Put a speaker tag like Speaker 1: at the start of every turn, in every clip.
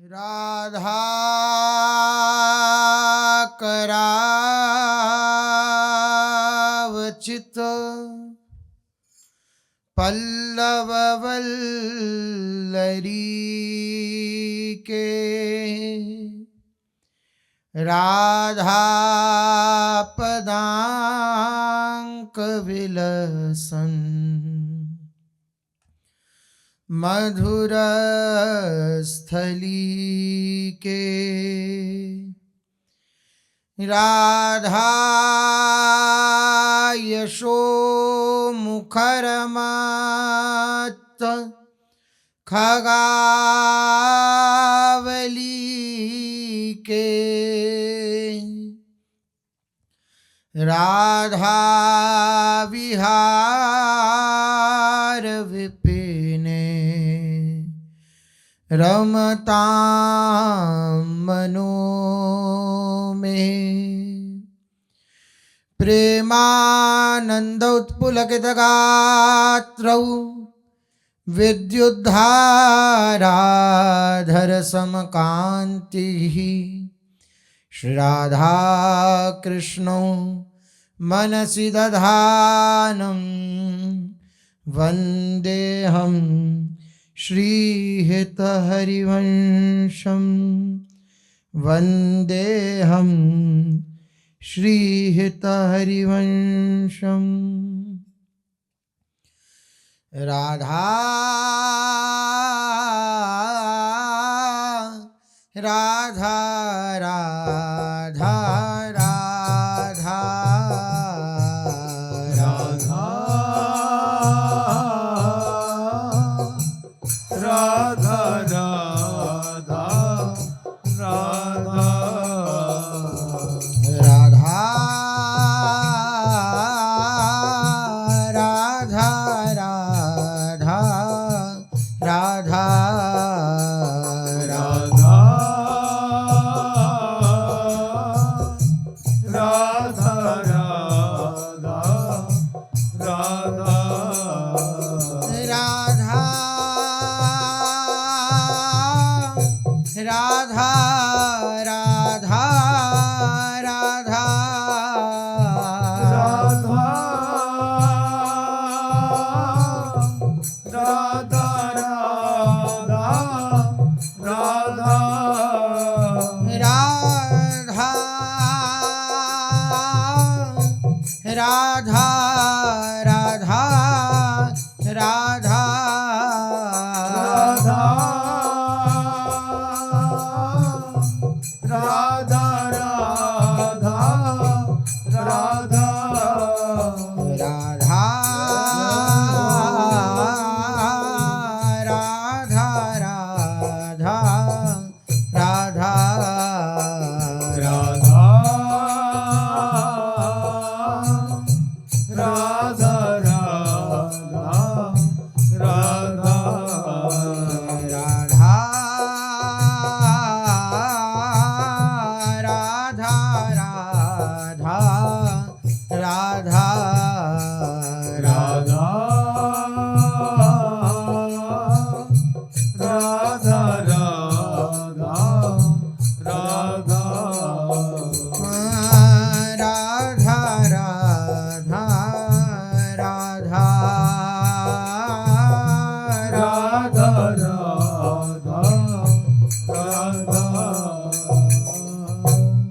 Speaker 1: राधा करावचित पल्लव वल्लरी के राधा पदांक विलसन मधुर स्थली के राधा यशो मुखरमत खगावली के राधा विहार विपिने रमतां मनो में प्रेमानंद उत्पुलकित गात्रौ विद्युद्धाराधर समकान्तिः श्री राधा कृष्णौ मनसि दधानं वन्देऽहं श्रीहितहरिवंशं वन्देऽहं श्रीहितहरिवंशम्। राधा राधा राधा राधा राधा राधा राधा राधा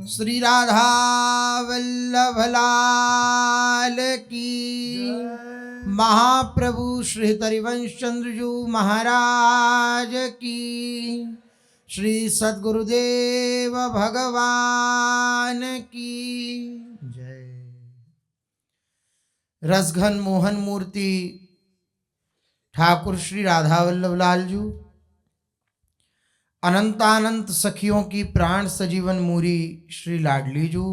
Speaker 1: श्री राधा वल्लभ लाल की, महाप्रभु श्री हरिवंश चंद्र जी महाराज की, श्री सद्गुरुदेव भगवान की जय। रसघन मोहन मूर्ति ठाकुर श्री राधा वल्लभ लाल जी, अनंतानंत सखियों की प्राण सजीवन मूरी श्री लाडली जू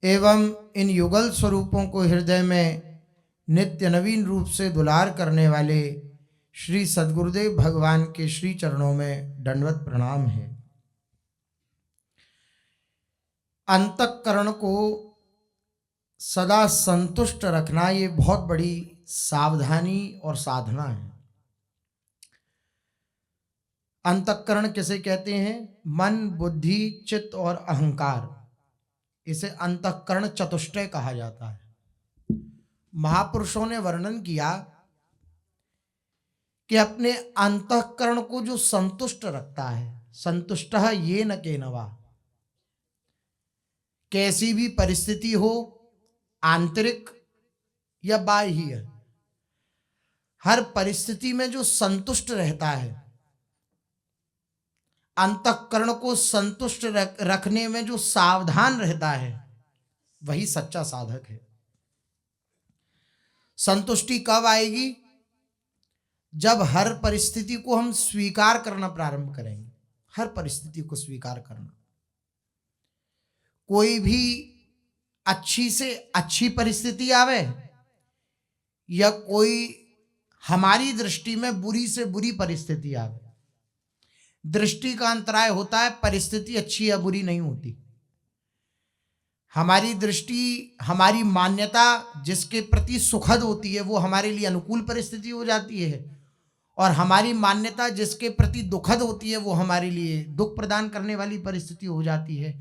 Speaker 1: एवं इन युगल स्वरूपों को हृदय में नित्य नवीन रूप से दुलार करने वाले श्री सद्गुरुदेव भगवान के श्री चरणों में दंडवत प्रणाम है। अंतःकरण को सदा संतुष्ट रखना ये बहुत बड़ी सावधानी और साधना है। अंतःकरण किसे कहते हैं? मन, बुद्धि, चित्त और अहंकार। इसे अंतःकरण चतुष्टय कहा जाता है। महापुरुषों ने वर्णन किया कि अपने अंतःकरण को जो संतुष्ट रखता है, संतुष्टः येन केनवा, कैसी भी परिस्थिति हो, आंतरिक या बाह्य, हर परिस्थिति में जो संतुष्ट रहता है, अंतःकरण को संतुष्ट रखने में जो सावधान रहता है, वही सच्चा साधक है। संतुष्टि कब आएगी? जब हर परिस्थिति को हम स्वीकार करना प्रारंभ करेंगे। हर परिस्थिति को स्वीकार करना। कोई भी अच्छी से अच्छी परिस्थिति आवे या कोई हमारी दृष्टि में बुरी से बुरी परिस्थिति आवे, दृष्टि का अंतराय होता है, परिस्थिति अच्छी या बुरी नहीं होती। हमारी दृष्टि, हमारी मान्यता जिसके प्रति सुखद होती है वो हमारे लिए अनुकूल परिस्थिति हो जाती है, और हमारी मान्यता जिसके प्रति दुखद होती है वो हमारे लिए दुख प्रदान करने वाली परिस्थिति हो जाती है।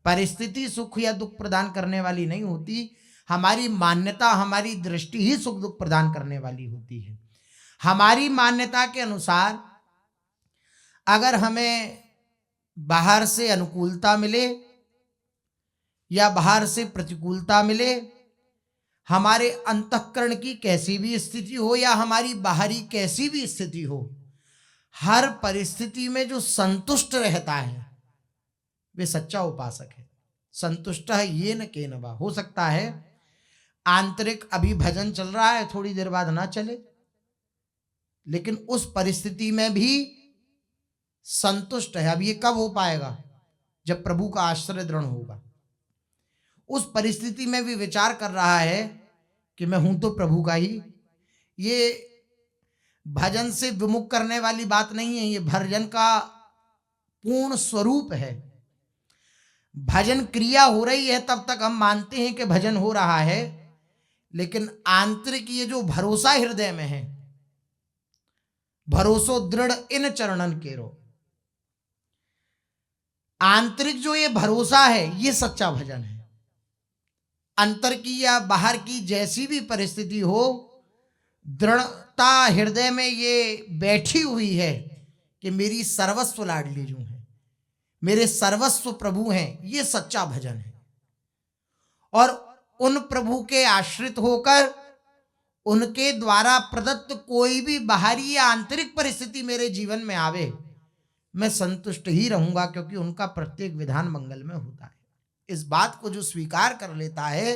Speaker 1: परिस्थिति सुख या दुख प्रदान करने वाली नहीं होती, हमारी मान्यता, हमारी दृष्टि ही सुख दुख प्रदान करने वाली होती है। हमारी मान्यता के अनुसार अगर हमें बाहर से अनुकूलता मिले या बाहर से प्रतिकूलता मिले, हमारे अंतःकरण की कैसी भी स्थिति हो या हमारी बाहरी कैसी भी स्थिति हो, हर परिस्थिति में जो संतुष्ट रहता है वे सच्चा उपासक है। संतुष्ट है येन केनवा। हो सकता है आंतरिक अभी भजन चल रहा है, थोड़ी देर बाद ना चले, लेकिन उस परिस्थिति में भी संतुष्ट है। अब ये कब हो पाएगा? जब प्रभु का आश्रय दृढ़ होगा। उस परिस्थिति में भी विचार कर रहा है कि मैं हूं तो प्रभु का ही। ये भजन से विमुख करने वाली बात नहीं है, ये भजन का पूर्ण स्वरूप है। भजन क्रिया हो रही है तब तक हम मानते हैं कि भजन हो रहा है, लेकिन आंतरिक ये जो भरोसा हृदय में है, भरोसो दृढ़ इन चरणन केरो, आंतरिक जो ये भरोसा है ये सच्चा भजन है। अंतर की या बाहर की जैसी भी परिस्थिति हो, दृढ़ता हृदय में ये बैठी हुई है कि मेरी सर्वस्व लाडली जो है, मेरे सर्वस्व प्रभु हैं, ये सच्चा भजन है। और उन प्रभु के आश्रित होकर उनके द्वारा प्रदत्त कोई भी बाहरी या आंतरिक परिस्थिति मेरे जीवन में आवे, मैं संतुष्ट ही रहूंगा, क्योंकि उनका प्रत्येक विधान मंगल में होता है। इस बात को जो स्वीकार कर लेता है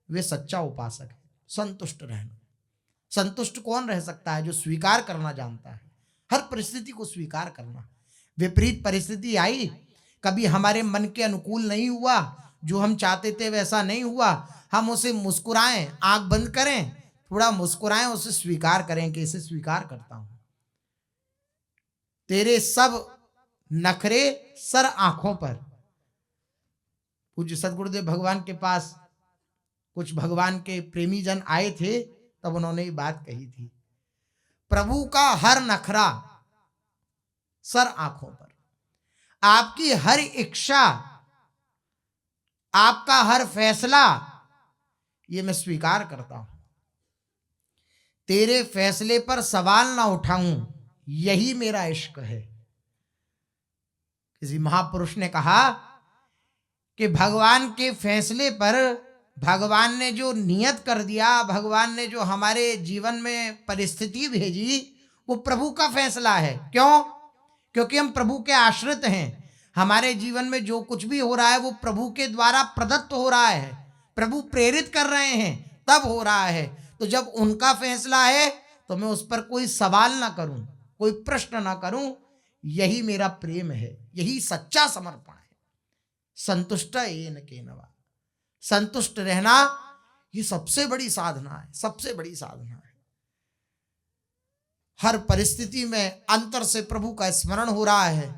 Speaker 1: वे सच्चा उपासक है। संतुष्ट रहना। संतुष्ट कौन रह सकता है? जो स्वीकार करना जानता है, हर परिस्थिति को स्वीकार करना। विपरीत परिस्थिति आई, कभी हमारे मन के अनुकूल नहीं हुआ, जो हम चाहते थे वैसा नहीं हुआ, हम उसे मुस्कुराएं, आंख बंद करें, थोड़ा मुस्कुराएं, उसे स्वीकार करें कि इसे स्वीकार करता हूं। तेरे सब नखरे सर आंखों पर। पूज्य सदगुरुदेव भगवान के पास कुछ भगवान के प्रेमी जन आए थे, तब उन्होंने ये बात कही थी, प्रभु का हर नखरा सर आंखों पर, आपकी हर इच्छा, आपका हर फैसला ये मैं स्वीकार करता हूं। तेरे फैसले पर सवाल ना उठाऊं, यही मेरा इश्क है। किसी महापुरुष ने कहा कि भगवान के फैसले पर, भगवान ने जो नियत कर दिया, भगवान ने जो हमारे जीवन में परिस्थिति भेजी, वो प्रभु का फैसला है। क्यों? क्योंकि हम प्रभु के आश्रित हैं। हमारे जीवन में जो कुछ भी हो रहा है वो प्रभु के द्वारा प्रदत्त हो रहा है, प्रभु प्रेरित कर रहे हैं, तब हो रहा है। तो जब उनका फैसला है तो मैं उस पर कोई सवाल ना करूं, कोई प्रश्न ना करूं, यही मेरा प्रेम है, यही सच्चा समर्पण है। संतुष्ट येन केनवा। संतुष्ट रहना ये सबसे बड़ी साधना है, सबसे बड़ी साधना है। हर परिस्थिति में अंतर से प्रभु का स्मरण हो रहा है,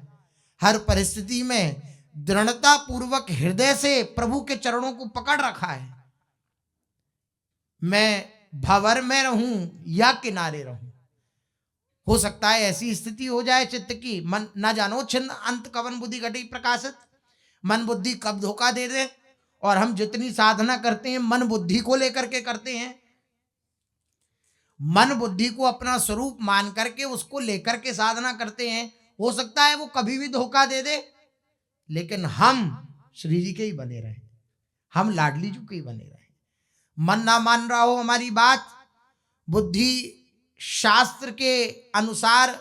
Speaker 1: हर परिस्थिति में दृढ़ता पूर्वक हृदय से प्रभु के चरणों को पकड़ रखा है। मैं भंवर में रहूं या किनारे रहूं, हो सकता है ऐसी स्थिति हो जाए चित्त की, मन ना जानो छिन्न अंत कवन बुद्धि घटी प्रकाशित, मन बुद्धि कब धोखा दे दे। और हम जितनी साधना करते हैं मन बुद्धि को लेकर के करते हैं, मन बुद्धि को अपना स्वरूप मान करके उसको लेकर के साधना करते हैं। हो सकता है वो कभी भी धोखा दे दे, लेकिन हम श्री जी के ही बने रहे, हम लाडली जी के ही बने रहे। मन ना मान रहा हो हमारी बात, बुद्धि शास्त्र के अनुसार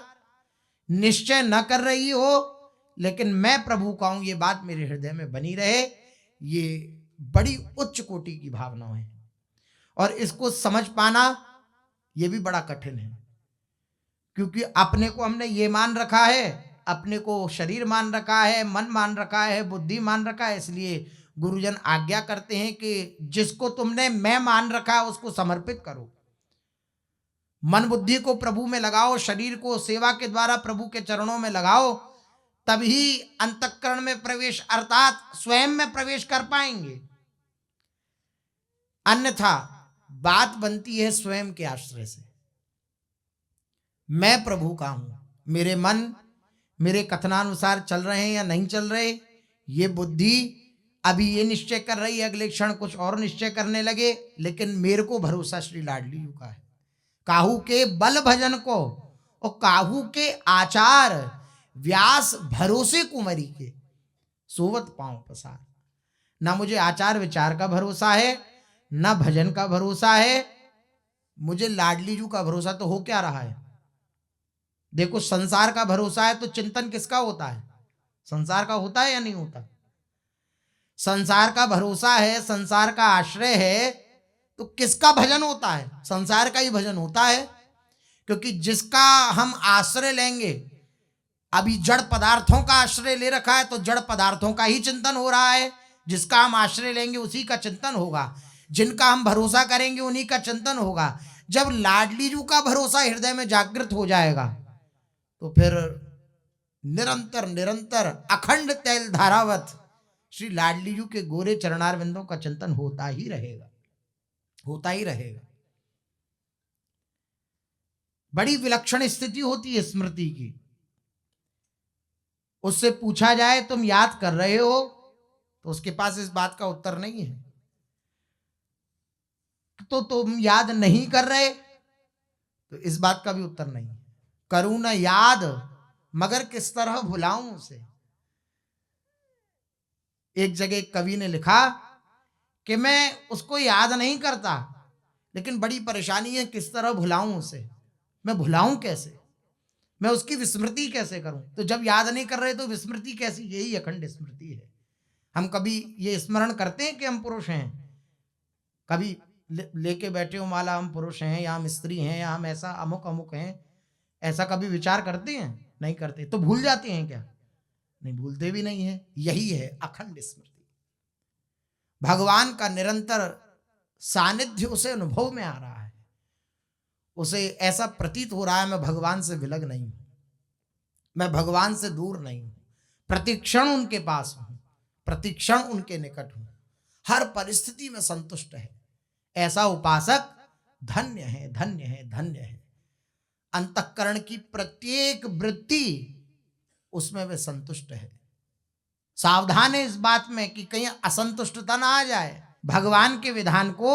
Speaker 1: निश्चय न कर रही हो, लेकिन मैं प्रभु का हूं ये बात मेरे हृदय में बनी रहे, ये बड़ी उच्च कोटि की भावना है। और इसको समझ पाना ये भी बड़ा कठिन है, क्योंकि अपने को हमने ये मान रखा है, अपने को शरीर मान रखा है, मन मान रखा है, बुद्धि मान रखा है। इसलिए गुरुजन आज्ञा करते हैं कि जिसको तुमने मैं मान रखा है उसको समर्पित करो, मन बुद्धि को प्रभु में लगाओ, शरीर को सेवा के द्वारा प्रभु के चरणों में लगाओ, तभी अंतःकरण में प्रवेश अर्थात स्वयं में प्रवेश कर पाएंगे। अन्यथा बात बनती है स्वयं के आश्रय से। मैं प्रभु का हूं, मेरे मन मेरे कथनानुसार चल रहे हैं या नहीं चल रहे, ये बुद्धि अभी ये निश्चय कर रही है, अगले क्षण कुछ और निश्चय करने लगे। लेकिन मेरे को भरोसा श्री लाडली जी का है, काहू के बल भजन को और काहू के आचार व्यास भरोसे कुंवरी के सोवत पांव पसार। ना मुझे आचार विचार का भरोसा है, ना भजन का भरोसा है, मुझे लाडली जी का भरोसा। तो हो क्या रहा है देखो, संसार का भरोसा है तो चिंतन किसका होता है? संसार का होता है या नहीं होता? संसार का भरोसा है, संसार का आश्रय है, तो किसका भजन होता है? संसार का ही भजन होता है। क्योंकि जिसका हम आश्रय लेंगे, अभी जड़ पदार्थों का आश्रय ले रखा है तो जड़ पदार्थों का ही चिंतन हो रहा है, जिसका हम आश्रय लेंगे उसी का चिंतन होगा, जिनका हम भरोसा करेंगे उन्हीं का चिंतन होगा। जब लाडली जी का भरोसा हृदय में जागृत हो जाएगा तो फिर निरंतर निरंतर अखंड तैल धारावत श्री लाडली जी के गोरे चरणारविंदों का चिंतन होता ही रहेगा, होता ही रहेगा। बड़ी विलक्षण स्थिति होती है स्मृति की। उससे पूछा जाए तुम याद कर रहे हो, तो उसके पास इस बात का उत्तर नहीं है। तो तुम याद नहीं कर रहे, तो इस बात का भी उत्तर नहीं है। करूं ना याद मगर किस तरह भुलाऊं उसे। एक जगह एक कवि ने लिखा कि मैं उसको याद नहीं करता, लेकिन बड़ी परेशानी है किस तरह भुलाऊं उसे। मैं भुलाऊं कैसे, मैं उसकी विस्मृति कैसे करूं? तो जब याद नहीं कर रहे तो विस्मृति कैसी? यही अखंड स्मृति है। हम कभी ये स्मरण करते हैं कि हम पुरुष हैं, कभी लेके बैठे हो माला हम पुरुष हैं या हम स्त्री हैं या हम ऐसा अमुक अमुक हैं, ऐसा कभी विचार करते हैं? नहीं करते। तो भूल जाते हैं क्या? नहीं भूलते भी नहीं है। यही है अखंड स्मृति। भगवान का निरंतर सानिध्य उसे अनुभव में आ रहा है, उसे ऐसा प्रतीत हो रहा है मैं भगवान से विलग नहीं हूं, मैं भगवान से दूर नहीं हूं, प्रतिक्षण उनके पास हूं, प्रतिक्षण उनके निकट हूं, हर परिस्थिति में संतुष्ट है। ऐसा उपासक धन्य है, धन्य है, धन्य है। अंतःकरण की प्रत्येक वृत्ति उसमें वे संतुष्ट है। सावधान है इस बात में कि कहीं असंतुष्टता ना आ जाए, भगवान के विधान को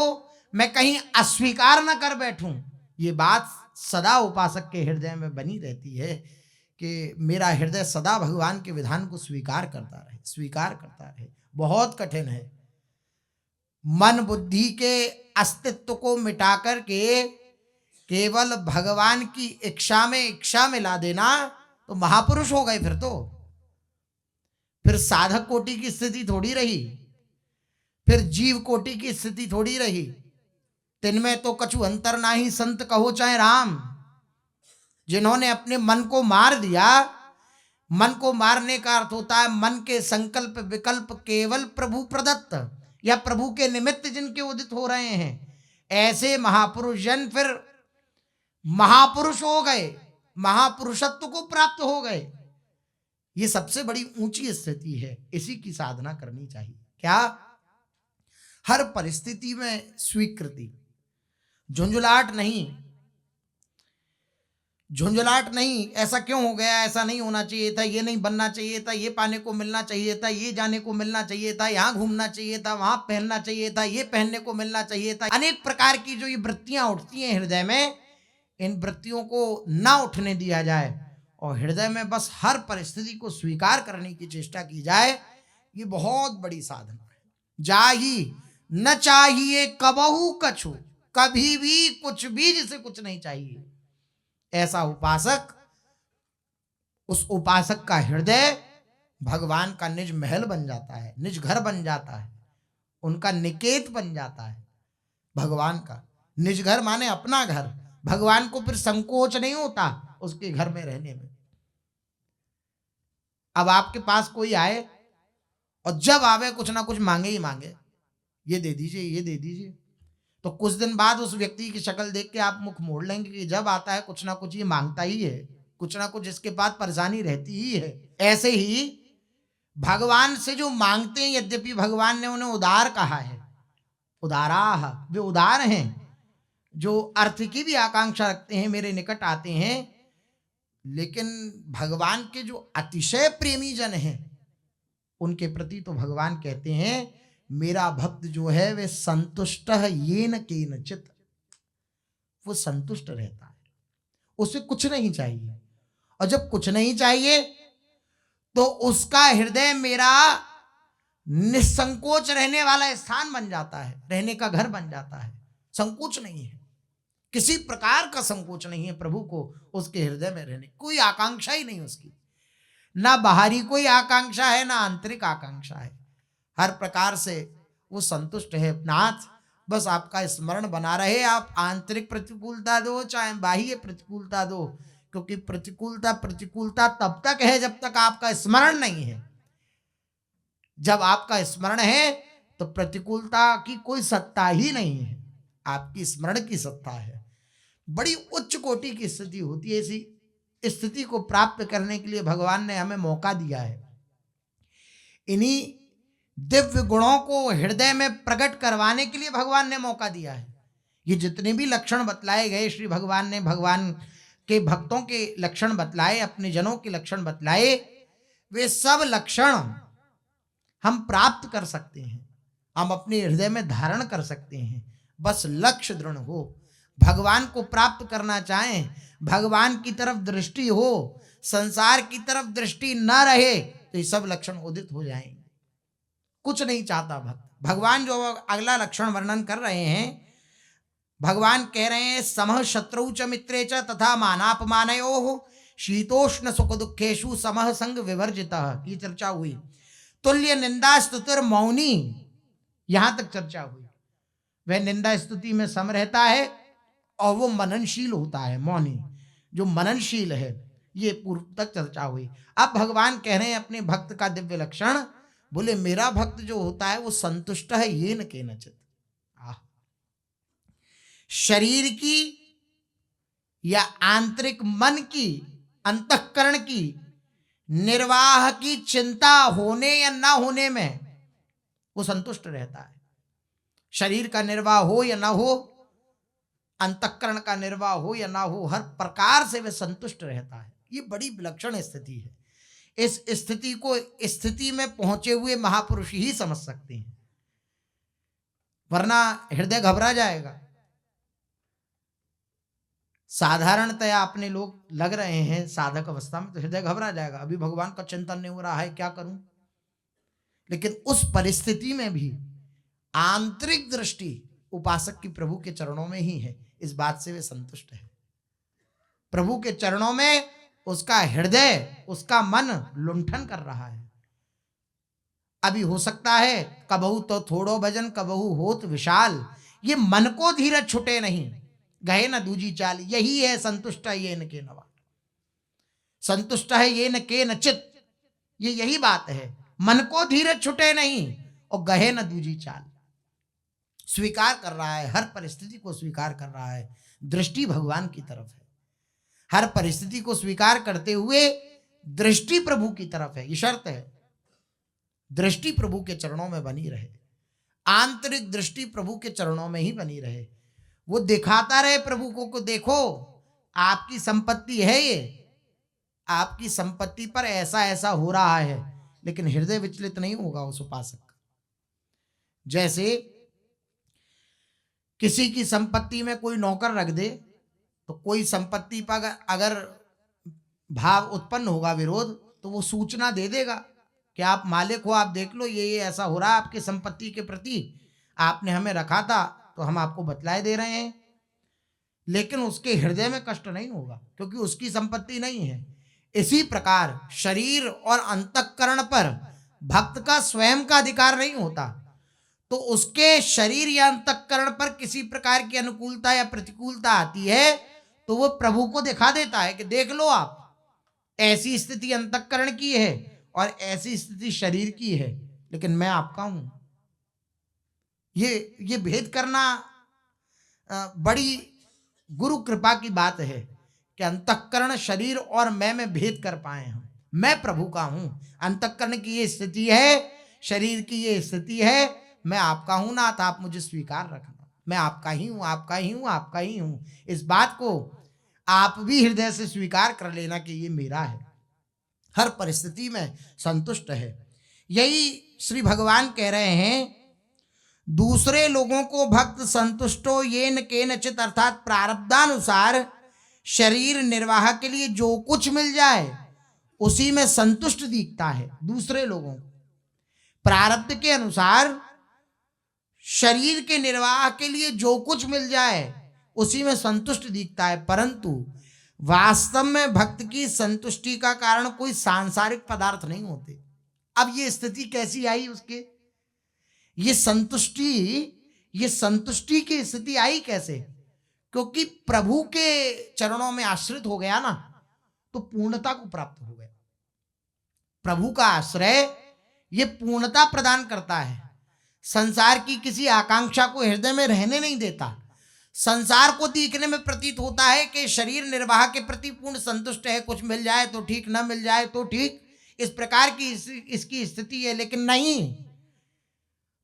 Speaker 1: मैं कहीं अस्वीकार ना कर बैठूं। ये बात सदा उपासक के हृदय में बनी रहती है कि मेरा हृदय सदा भगवान के विधान को स्वीकार करता रहे, स्वीकार करता रहे। बहुत कठिन है मन बुद्धि के अस्तित्व को मिटाकर के केवल भगवान की इच्छा में ला देना, तो महापुरुष हो गए। फिर साधक कोटि की स्थिति थोड़ी रही, फिर जीव कोटि की स्थिति थोड़ी रही। तिनमें तो कछु अंतर नाही संत कहो चाहे राम। जिन्होंने अपने मन को मार दिया, मन को मारने का अर्थ होता है मन के संकल्प विकल्प केवल प्रभु प्रदत्त या प्रभु के निमित्त जिनके उदित हो रहे हैं, ऐसे महापुरुष जन फिर महापुरुष हो गए, महापुरुषत्व को प्राप्त हो गए। ये सबसे बड़ी ऊंची स्थिति है, इसी की साधना करनी चाहिए। क्या? हर परिस्थिति में स्वीकृति, झुंझुलाहट नहीं। झुंझलाहट नहीं, ऐसा क्यों हो गया, ऐसा नहीं होना चाहिए था, ये नहीं बनना चाहिए था, ये पाने को मिलना चाहिए था, ये जाने को मिलना चाहिए था, यहाँ घूमना चाहिए था, वहां पहनना चाहिए था, ये पहनने को मिलना चाहिए था। अनेक प्रकार की जो ये वृत्तियां उठती हैं हृदय में, इन वृत्तियों को ना उठने दिया जाए और हृदय में बस हर परिस्थिति को स्वीकार करने की चेष्टा की जाए, ये बहुत बड़ी साधना है। जाही न चाहिए कबहू कछु, कभी भी कुछ भी जिसे कुछ नहीं चाहिए, ऐसा उपासक, उस उपासक का हृदय भगवान का निज महल बन जाता है, निज घर बन जाता है, उनका निकेत बन जाता है। भगवान का निज घर माने अपना घर। भगवान को फिर संकोच नहीं होता उसके घर में रहने में। अब आपके पास कोई आए और जब आवे कुछ ना कुछ मांगे ही मांगे, ये दे दीजिए, ये दे दीजिए, तो कुछ दिन बाद उस व्यक्ति की शक्ल देख के आप मुख मोड़ लेंगे कि जब आता है कुछ ना कुछ ये मांगता ही है, कुछ ना कुछ इसके पास परेशानी रहती ही है। ऐसे ही भगवान से जो मांगते हैं, यद्यपि भगवान ने उन्हें उदार कहा है, उदाराह, वे उदार हैं, जो अर्थ की भी आकांक्षा रखते हैं, मेरे निकट आते हैं, लेकिन भगवान के जो अतिशय प्रेमी जन हैं उनके प्रति तो भगवान कहते हैं मेरा भक्त जो है वे संतुष्ट येन केनचित, वो संतुष्ट रहता है, उसे कुछ नहीं चाहिए। और जब कुछ नहीं चाहिए तो उसका हृदय मेरा निसंकोच रहने वाला स्थान बन जाता है, रहने का घर बन जाता है। संकोच नहीं है, किसी प्रकार का संकोच नहीं है प्रभु को उसके हृदय में रहने, कोई आकांक्षा ही नहीं उसकी, ना बाहरी कोई आकांक्षा है, ना आंतरिक आकांक्षा है। हर प्रकार से वो संतुष्ट है। नाथ बस आपका स्मरण बना रहे, आप आंतरिक प्रतिकूलता दो चाहे बाह्य प्रतिकूलता दो, क्योंकि प्रतिकूलता तब तक है जब तक आपका स्मरण नहीं है। जब आपका स्मरण है तो प्रतिकूलता की कोई सत्ता ही नहीं है, आपकी स्मरण की सत्ता है। बड़ी उच्च कोटि की स्थिति होती है। ऐसी स्थिति को प्राप्त करने के लिए भगवान ने हमें मौका दिया है। इन्हीं दिव्य गुणों को हृदय में प्रकट करवाने के लिए भगवान ने मौका दिया है। ये जितने भी लक्षण बतलाए गए श्री भगवान ने, भगवान के भक्तों के लक्षण बतलाए, अपने जनों के लक्षण बतलाए, वे सब लक्षण हम प्राप्त कर सकते हैं, हम अपने हृदय में धारण कर सकते हैं, बस लक्ष्य दृढ़ हो। भगवान को प्राप्त करना चाहें, भगवान की तरफ दृष्टि हो, संसार की तरफ दृष्टि न रहे तो ये सब लक्षण उदित हो जाएंगे। कुछ नहीं चाहता भक्त। भगवान जो अगला लक्षण वर्णन कर रहे हैं, भगवान कह रहे हैं समः शत्रौ च मित्रे च तथा मानापमानयोः शीतोष्ण सुख दुखेषु समः संग विवर्जितः, ये चर्चा हुई। तुल्य निंदा स्तुतिर मौनी, यहां तक चर्चा हुई। वह निंदा स्तुति में सम रहता है और वो मननशील होता है, मौनी जो मननशील है, ये पूर्व तक चर्चा हुई। अब भगवान कह रहे हैं अपने भक्त का दिव्य लक्षण, बोले मेरा भक्त जो होता है वो संतुष्ट है येन केनचित। शरीर की या आंतरिक मन की, अंतःकरण की निर्वाह की चिंता होने या ना होने में वो संतुष्ट रहता है। शरीर का निर्वाह हो या ना हो, अंतःकरण का निर्वाह हो या ना हो, हर प्रकार से वह संतुष्ट रहता है। ये बड़ी विलक्षण स्थिति है। इस स्थिति को स्थिति में पहुंचे हुए महापुरुष ही समझ सकते हैं, वरना हृदय घबरा जाएगा। साधारणतया अपने लोग लग रहे हैं साधक अवस्था में तो हृदय घबरा जाएगा, अभी भगवान का चिंतन नहीं हो रहा है, क्या करूं। लेकिन उस परिस्थिति में भी आंतरिक दृष्टि उपासक की प्रभु के चरणों में ही है, इस बात से वे संतुष्ट है। प्रभु के चरणों में उसका हृदय, उसका मन लुंठन कर रहा है। अभी हो सकता है कबहू तो थोड़ो भजन कबहू होत विशाल, ये मन को धीरज छुटे नहीं, गए न दूजी चाल, यही है संतुष्ट है ये न के नवा, संतुष्ट है ये न के नचित, ये यही बात है। मन को धीरज छुटे नहीं और गहे न दूजी चाल, स्वीकार कर रहा है, हर परिस्थिति को स्वीकार कर रहा है, दृष्टि भगवान की तरफ है। हर परिस्थिति को स्वीकार करते हुए दृष्टि प्रभु की तरफ है। ये शर्त है, दृष्टि प्रभु के चरणों में बनी रहे, आंतरिक दृष्टि प्रभु के चरणों में ही बनी रहे। वो दिखाता रहे प्रभु को देखो आपकी संपत्ति है ये, आपकी संपत्ति पर ऐसा ऐसा हो रहा है, लेकिन हृदय विचलित नहीं होगा उस उपासक का। जैसे किसी की संपत्ति में कोई नौकर रख दे, तो कोई संपत्ति पर अगर भाव उत्पन्न होगा, विरोध, तो वो सूचना दे देगा कि आप मालिक हो, आप देख लो ये ऐसा हो रहा है आपकी संपत्ति के प्रति, आपने हमें रखा था तो हम आपको बतलाए दे रहे हैं। लेकिन उसके हृदय में कष्ट नहीं होगा, क्योंकि उसकी संपत्ति नहीं है। इसी प्रकार शरीर और अंतःकरण पर भक्त का स्वयं का अधिकार नहीं होता, तो उसके शरीर या अंतःकरण पर किसी प्रकार की अनुकूलता या प्रतिकूलता आती है तो वो प्रभु को दिखा देता है कि देख लो आप, ऐसी स्थिति अंतःकरण की है और ऐसी स्थिति शरीर की है, लेकिन मैं आपका हूं। ये भेद करना बड़ी गुरु कृपा की बात है कि अंतःकरण शरीर और मैं में भेद कर पाए हम। मैं प्रभु का हूं, अंतःकरण की ये स्थिति है, शरीर की ये स्थिति है, मैं आपका हूं नाथ, आप मुझे स्वीकार रखना, मैं आपका ही हूं, आपका ही हूं, आपका ही हूं। इस बात को आप भी हृदय से स्वीकार कर लेना कि ये मेरा है, हर परिस्थिति में संतुष्ट है। यही श्री भगवान कह रहे हैं, दूसरे लोगों को भक्त संतुष्टो येन केनचित, अर्थात प्रारब्धानुसार शरीर निर्वाह के लिए जो कुछ मिल जाए उसी में संतुष्ट दिखता है। दूसरे लोगों को प्रारब्ध के अनुसार शरीर के निर्वाह के लिए जो कुछ मिल जाए उसी में संतुष्ट दिखता है, परंतु वास्तव में भक्त की संतुष्टि का कारण कोई सांसारिक पदार्थ नहीं होते। अब ये स्थिति कैसी आई उसके, ये संतुष्टि की स्थिति आई कैसे? क्योंकि प्रभु के चरणों में आश्रित हो गया ना, तो पूर्णता को प्राप्त हो गया। प्रभु का आश्रय ये पूर्णता प्रदान करता है, संसार की किसी आकांक्षा को हृदय में रहने नहीं देता। संसार को देखने में प्रतीत होता है कि शरीर निर्वाह के प्रति पूर्ण संतुष्ट है, कुछ मिल जाए तो ठीक, न मिल जाए तो ठीक, इस प्रकार की इसकी स्थिति है। लेकिन नहीं,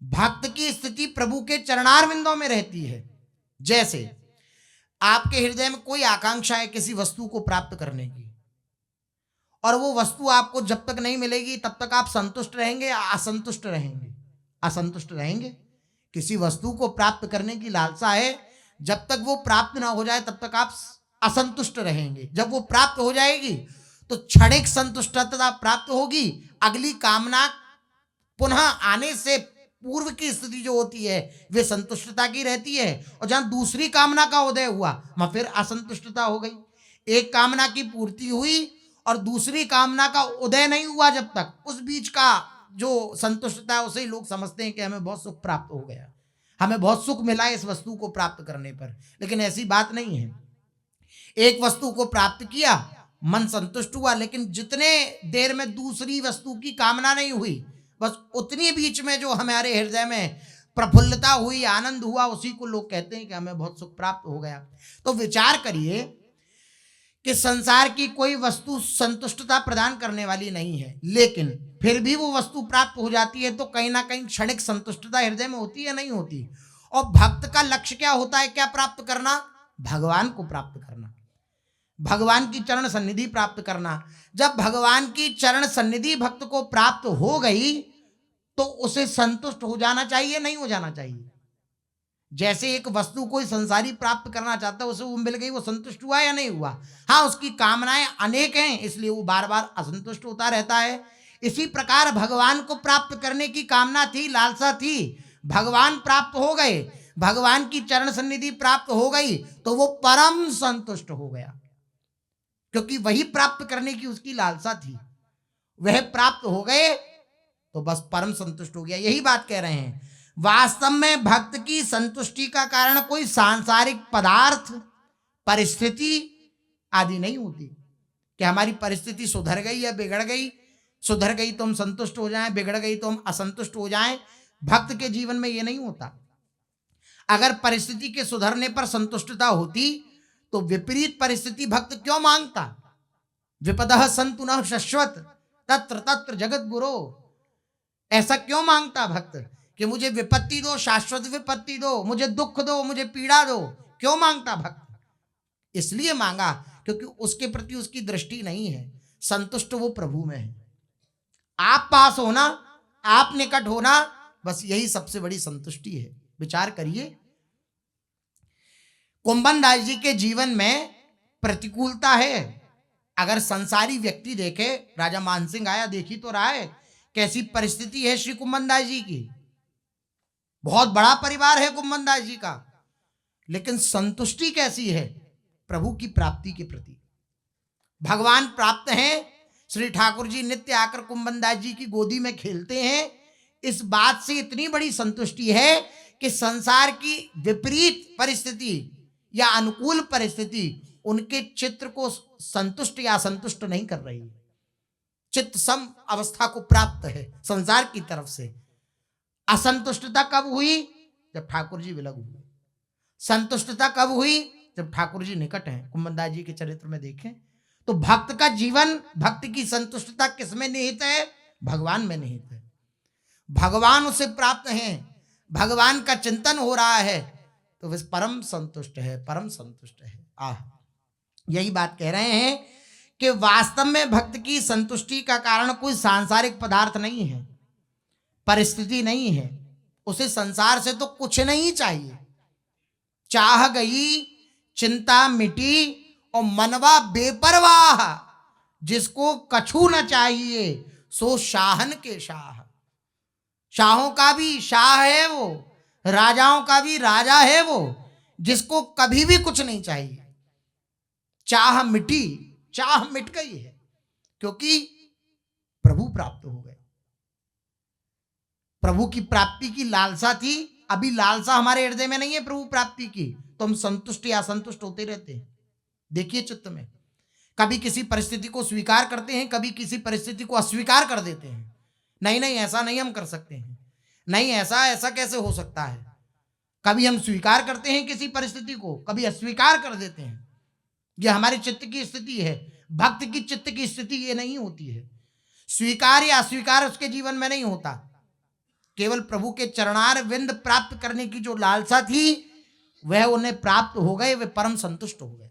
Speaker 1: भक्त की स्थिति प्रभु के चरणारविंदों में रहती है। जैसे आपके हृदय में कोई आकांक्षा है किसी वस्तु को प्राप्त करने की, और वो वस्तु आपको जब तक नहीं मिलेगी तब तक आप संतुष्ट रहेंगे या असंतुष्ट रहेंगे? असंतुष्ट रहेंगे। किसी वस्तु को प्राप्त करने की लालसा है, जब तक वो प्राप्त ना हो जाए तब तक आप असंतुष्ट रहेंगे। जब वो प्राप्त हो जाएगी तो क्षणिक संतुष्टता प्राप्त होगी, अगली कामना पुनः आने से पूर्व की स्थिति जो होती है वे संतुष्टता की रहती है, और जहां दूसरी कामना का उदय हुआ वहां फिर असंतुष्टता हो गई। एक कामना की पूर्ति हुई और दूसरी कामना का उदय नहीं हुआ, जब तक उस बीच का जो संतुष्टता है उसे ही लोग समझते हैं कि हमें बहुत सुख प्राप्त हो गया, हमें बहुत सुख मिला इस वस्तु को प्राप्त करने पर। लेकिन ऐसी बात नहीं है। एक वस्तु को प्राप्त किया, मन संतुष्ट हुआ, लेकिन जितने देर में दूसरी वस्तु की कामना नहीं हुई, बस उतनी बीच में जो हमारे हृदय में प्रफुल्लता हुई, आनंद हुआ, उसी को लोग कहते हैं कि हमें बहुत सुख प्राप्त हो गया। तो विचार करिए कि संसार की कोई वस्तु संतुष्टता प्रदान करने वाली नहीं है, लेकिन फिर भी वो वस्तु प्राप्त हो जाती है तो कहीं ना कहीं क्षणिक संतुष्टता हृदय में होती है, नहीं होती? और भक्त का लक्ष्य क्या होता है? क्या प्राप्त करना? भगवान को प्राप्त करना, भगवान की चरण सन्निधि प्राप्त करना। जब भगवान की चरण सन्निधि भक्त को प्राप्त हो गई तो उसे संतुष्ट हो जाना चाहिए, नहीं हो जाना चाहिए? जैसे एक वस्तु कोई संसारी प्राप्त करना चाहता है, उसे वो मिल गई, वो संतुष्ट हुआ या नहीं हुआ? हाँ, उसकी कामनाएं अनेक हैं, इसलिए वो बार बार असंतुष्ट होता रहता है। इसी प्रकार भगवान को प्राप्त करने की कामना थी, लालसा थी, भगवान प्राप्त हो गए, भगवान की चरण सन्निधि प्राप्त हो गई तो वो परम संतुष्ट हो गया, क्योंकि वही प्राप्त करने की उसकी लालसा थी। वह प्राप्त हो गए तो बस परम संतुष्ट हो गया। यही बात कह रहे हैं, वास्तव में भक्त की संतुष्टि का कारण कोई सांसारिक पदार्थ, परिस्थिति आदि नहीं होती कि हमारी परिस्थिति सुधर गई या बिगड़ गई। सुधर गई तो हम संतुष्ट हो जाएं, बिगड़ गई तो हम असंतुष्ट हो जाएं। भक्त के जीवन में यह नहीं होता। अगर परिस्थिति के सुधरने पर संतुष्टता होती तो विपरीत परिस्थिति भक्त क्यों मांगता? विपदः सन्तु नः शश्वत तत्र तत्र जगत गुरो, ऐसा क्यों मांगता भक्त कि मुझे विपत्ति दो, शाश्वत विपत्ति दो, मुझे दुख दो, मुझे पीड़ा दो? क्यों मांगता भक्त? इसलिए मांगा क्योंकि उसके प्रति उसकी दृष्टि नहीं है, संतुष्ट वो प्रभु में है। आप पास होना, आप निकट होना, बस यही सबसे बड़ी संतुष्टि है। विचार करिए, कुंभन दास जी के जीवन में प्रतिकूलता है। अगर संसारी व्यक्ति देखे, राजा मानसिंह आया, देखी तो रहा है कैसी परिस्थिति है श्री कुंभन दास जी की। बहुत बड़ा परिवार है कुंभन दास जी का, लेकिन संतुष्टि कैसी है प्रभु की प्राप्ति के प्रति। भगवान प्राप्त हैं, श्री ठाकुर जी नित्य आकर कुंभन दास जी की गोदी में खेलते हैं। इस बात से इतनी बड़ी संतुष्टि है कि संसार की विपरीत परिस्थिति या अनुकूल परिस्थिति उनके चित्त को संतुष्ट या असंतुष्ट नहीं कर रही। चित्त सम अवस्था को प्राप्त है संसार की तरफ से। असंतुष्टता कब हुई? जब ठाकुर जी विलग हुए। संतुष्टता कब हुई? जब ठाकुर जी निकट हैं। कुंभन दास जी के चरित्र में देखें तो भक्त का जीवन, भक्त की संतुष्टता किसमें निहित है? भगवान में निहित है। भगवान उसे प्राप्त हैं, भगवान का चिंतन हो रहा है तो वह परम संतुष्ट है, परम संतुष्ट है। यही बात कह रहे हैं कि वास्तव में भक्त की संतुष्टि का कारण कोई सांसारिक पदार्थ नहीं है, परिस्थिति नहीं है। उसे संसार से तो कुछ नहीं चाहिए। चाह गई, चिंता मिटी और मनवा बेपरवाह, जिसको कछु न चाहिए सो शाहन के शाह। शाहों का भी शाह है वो, राजाओं का भी राजा है वो, जिसको कभी भी कुछ नहीं चाहिए। चाह मिटी, चाह मिट गई है क्योंकि प्रभु प्राप्त हो गए। प्रभु की प्राप्ति की लालसा थी, अभी लालसा हमारे हृदय में नहीं है प्रभु प्राप्ति की, तो हम संतुष्ट या असंतुष्ट होते रहते हैं। देखिए चित्त में, कभी किसी परिस्थिति को स्वीकार करते हैं, कभी किसी परिस्थिति को अस्वीकार कर देते हैं। नहीं नहीं, ऐसा नहीं हम कर सकते हैं, नहीं ऐसा ऐसा कैसे हो सकता है। कभी हम स्वीकार करते हैं किसी परिस्थिति को, कभी अस्वीकार कर देते हैं। यह हमारे चित्त की स्थिति है। भक्त की चित्त की स्थिति ये नहीं होती है। स्वीकार या अस्वीकार उसके जीवन में नहीं होता। केवल प्रभु के चरणार विंद प्राप्त करने की जो लालसा थी वह उन्हें प्राप्त हो गए, वे परम संतुष्ट हो गए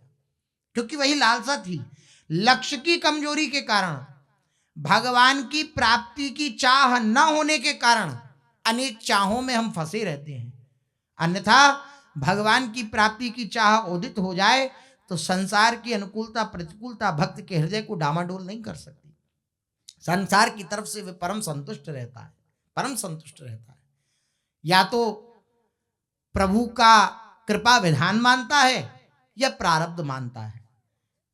Speaker 1: क्योंकि वही लालसा थी। लक्ष्य की कमजोरी के कारण, भगवान की प्राप्ति की चाह न होने के कारण अनेक चाहों में हम फंसे रहते हैं। अन्यथा भगवान की प्राप्ति की चाह उदित हो जाए तो संसार की अनुकूलता प्रतिकूलता भक्त के हृदय को डामाडोल नहीं कर सकती। संसार की तरफ से वे परम संतुष्ट रहता है, परम संतुष्ट रहता है। या तो प्रभु का कृपा विधान मानता है या प्रारब्ध मानता है।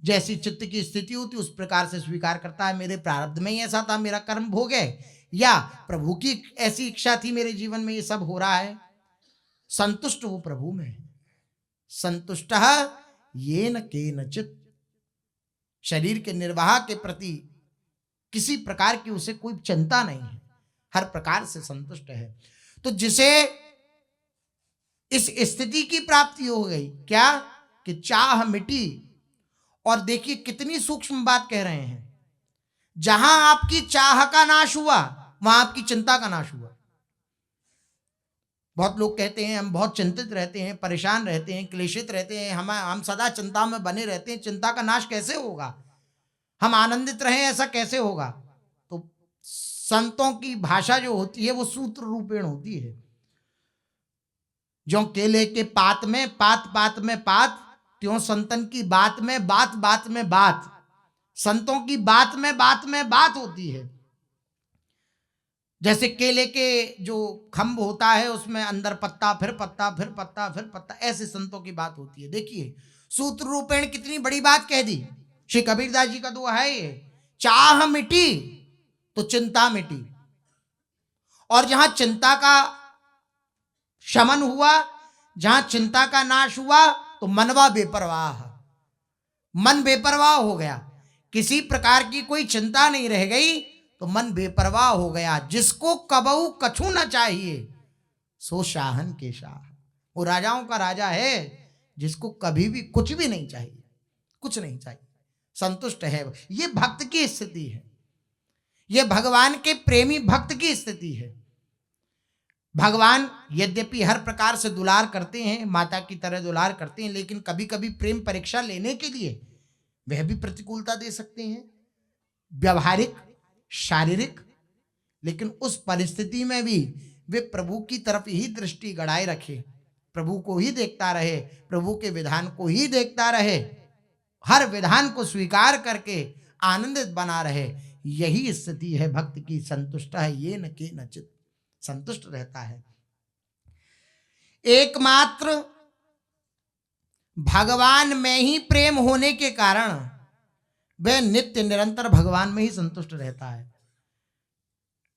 Speaker 1: जैसी चित्त की स्थिति होती उस प्रकार से स्वीकार करता है, मेरे प्रारब्ध में ही ऐसा था, मेरा कर्म भोग है, या प्रभु की ऐसी इच्छा थी मेरे जीवन में ये सब हो रहा है। संतुष्ट वो प्रभु में है। संतुष्ट येन केनचित्, शरीर के निर्वाह के प्रति किसी प्रकार की उसे कोई चिंता नहीं है, हर प्रकार से संतुष्ट है। तो जिसे इस स्थिति की प्राप्ति हो गई, क्या कि चाह मिटी। और देखिए कितनी सूक्ष्म बात कह रहे हैं, जहां आपकी चाह का नाश हुआ वहां आपकी चिंता का नाश हुआ। बहुत लोग कहते हैं हम बहुत चिंतित रहते हैं, परेशान रहते हैं, क्लेशित रहते हैं, हम सदा चिंता में बने रहते हैं। चिंता का नाश कैसे होगा? हम आनंदित रहें ऐसा कैसे होगा? तो संतों की भाषा जो होती है वो सूत्र रूपेण होती है। जो केले के पात में पात पात में पात, त्यों संतन की बात में बात बात में बात। संतों की बात में बात होती है। जैसे केले के जो खंभ होता है उसमें अंदर पत्ता फिर पत्ता फिर पत्ता फिर पत्ता, ऐसे संतों की बात होती है। देखिए सूत्र रूपेण कितनी बड़ी बात कह दी। श्री कबीरदास जी का दुआ है ये, चाह मिटी तो चिंता मिटी। और जहां चिंता का शमन हुआ, जहां चिंता का नाश हुआ तो मनवा बेपरवाह, मन बेपरवाह हो गया। किसी प्रकार की कोई चिंता नहीं रह गई तो मन बेपरवाह हो गया। जिसको कबहू कछु न चाहिए सो शाहन के शाह। वो राजाओं का राजा है जिसको कभी भी कुछ भी नहीं चाहिए, कुछ नहीं चाहिए, संतुष्ट है। ये भक्त की स्थिति है, ये भगवान के प्रेमी भक्त की स्थिति है। भगवान यद्यपि हर प्रकार से दुलार करते हैं, माता की तरह दुलार करते हैं, लेकिन कभी कभी प्रेम परीक्षा लेने के लिए वह भी प्रतिकूलता दे सकते हैं, व्यवहारिक, शारीरिक। लेकिन उस परिस्थिति में भी वे प्रभु की तरफ ही दृष्टि गड़ाए रखे, प्रभु को ही देखता रहे, प्रभु के विधान को ही देखता रहे, हर विधान को स्वीकार करके आनंदित बना रहे। यही स्थिति है भक्त की। संतुष्ट है ये न के नचित, संतुष्ट रहता है। एकमात्र भगवान में ही प्रेम होने के कारण वह नित्य निरंतर भगवान में ही संतुष्ट रहता है।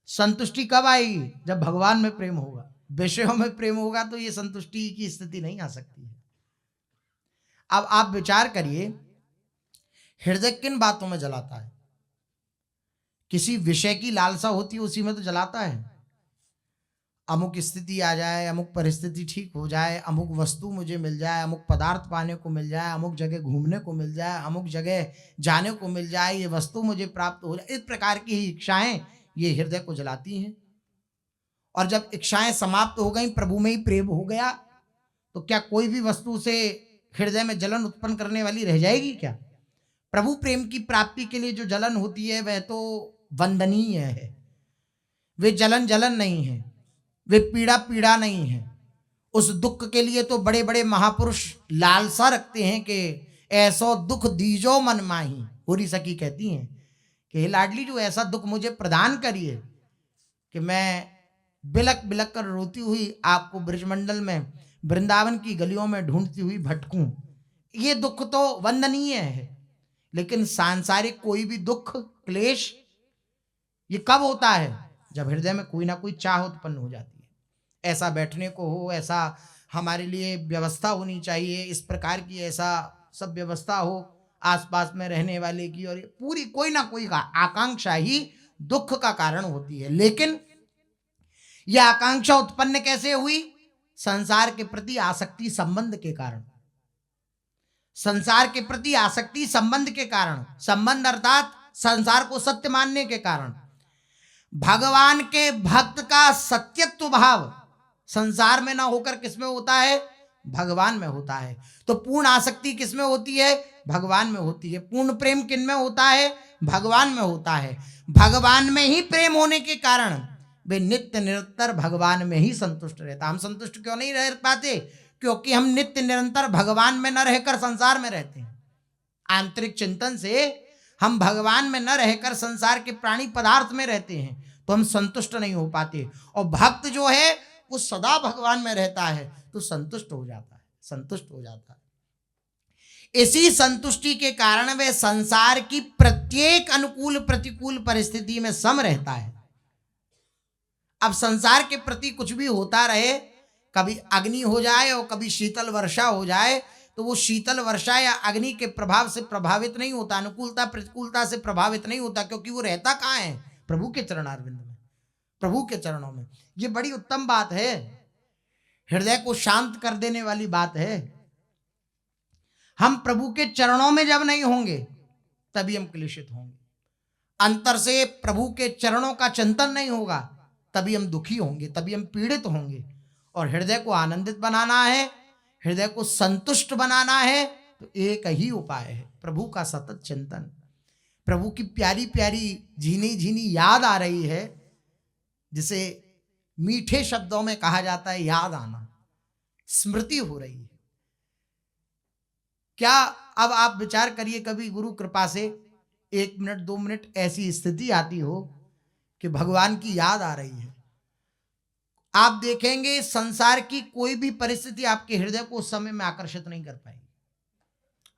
Speaker 1: संतुष्टि कब आएगी? जब भगवान में प्रेम होगा। विषयों में प्रेम होगा तो ये संतुष्टि की स्थिति नहीं आ सकती है। अब आप विचार करिए, हृदय किन बातों में जलाता है? किसी विषय की लालसा होती है, उसी में तो जलाता है। अमुक स्थिति आ जाए, अमुक परिस्थिति ठीक हो जाए, अमुक वस्तु मुझे मिल जाए, अमुक पदार्थ पाने को मिल जाए, अमुक जगह घूमने को मिल जाए, अमुक जगह जाने को मिल जाए, ये वस्तु मुझे प्राप्त हो जाए, इस प्रकार की ही इच्छाएं ये हृदय को जलाती हैं। और जब इच्छाएं समाप्त हो गई, प्रभु में ही प्रेम हो गया, तो क्या कोई भी वस्तु से हृदय में जलन उत्पन्न करने वाली रह जाएगी क्या? प्रभु प्रेम की प्राप्ति के लिए जो जलन होती है वह तो वंदनीय है। वे जलन जलन नहीं है, वे पीड़ा पीड़ा नहीं है। उस दुख के लिए तो बड़े बड़े महापुरुष लालसा रखते हैं कि ऐसो दुख दीजो मन माही। पूरी सखी कहती हैं कि हे लाडली जो ऐसा दुख मुझे प्रदान करिए कि मैं बिलक बिलक कर रोती हुई आपको ब्रजमंडल में, वृंदावन की गलियों में ढूंढती हुई भटकूं। ये दुख तो वंदनीय है, लेकिन सांसारिक कोई भी दुख, क्लेश, ये कब होता है? जब हृदय में कोई ना कोई चाह उत्पन्न हो जाती है। ऐसा बैठने को हो, ऐसा हमारे लिए व्यवस्था होनी चाहिए, इस प्रकार की ऐसा सब व्यवस्था हो आसपास में रहने वाले की, और पूरी कोई ना कोई आकांक्षा ही दुख का कारण होती है। लेकिन यह आकांक्षा उत्पन्न कैसे हुई? संसार के प्रति आसक्ति संबंध के कारण। संसार के प्रति आसक्ति संबंध के कारण, संबंध अर्थात संसार को सत्य मानने के कारण। भगवान के भक्त का सत्यत्व भाव संसार में ना होकर किसमें होता है? भगवान में होता है। तो पूर्ण आसक्ति किसमें होती है? भगवान में होती है। पूर्ण प्रेम किन में होता है? भगवान में होता है। भगवान में ही प्रेम होने के कारण वे नित्य निरंतर भगवान में ही संतुष्ट रहता। हम संतुष्ट क्यों नहीं रह पाते? क्योंकि हम नित्य निरंतर भगवान में न रहकर संसार में रहते हैं। आंतरिक चिंतन से हम भगवान में न रहकर संसार के प्राणी पदार्थ में रहते हैं, तो हम संतुष्ट नहीं हो पाते। और भक्त जो है वो सदा भगवान में रहता है तो संतुष्ट हो जाता है, संतुष्ट हो जाता है। इसी संतुष्टि के कारण वह संसार की प्रत्येक अनुकूल प्रतिकूल परिस्थिति में सम रहता है। अब संसार के प्रति कुछ भी होता रहे, कभी अग्नि हो जाए और कभी शीतल वर्षा हो जाए, तो वो शीतल वर्षा या अग्नि के प्रभाव से प्रभावित नहीं होता, अनुकूलता प्रतिकूलता से प्रभावित नहीं होता, क्योंकि वो रहता कहाँ है? प्रभु के चरणारविंद में, प्रभु के चरणों में। ये बड़ी उत्तम बात है, हृदय को शांत कर देने वाली बात है। हम प्रभु के चरणों में जब नहीं होंगे तभी हम क्लेशित होंगे। अंतर से प्रभु के चरणों का चिंतन नहीं होगा तभी हम दुखी होंगे, तभी हम पीड़ित होंगे। और हृदय को आनंदित बनाना है, हृदय को संतुष्ट बनाना है, तो एक ही उपाय है, प्रभु का सतत चिंतन। प्रभु की प्यारी प्यारी झीनी झीनी याद आ रही है, जिसे मीठे शब्दों में कहा जाता है याद आना, स्मृति हो रही है। क्या अब आप विचार करिए, कभी गुरु कृपा से 1 मिनट 2 मिनट ऐसी स्थिति आती हो कि भगवान की याद आ रही है, आप देखेंगे संसार की कोई भी परिस्थिति आपके हृदय को उस समय में आकर्षित नहीं कर पाएगी।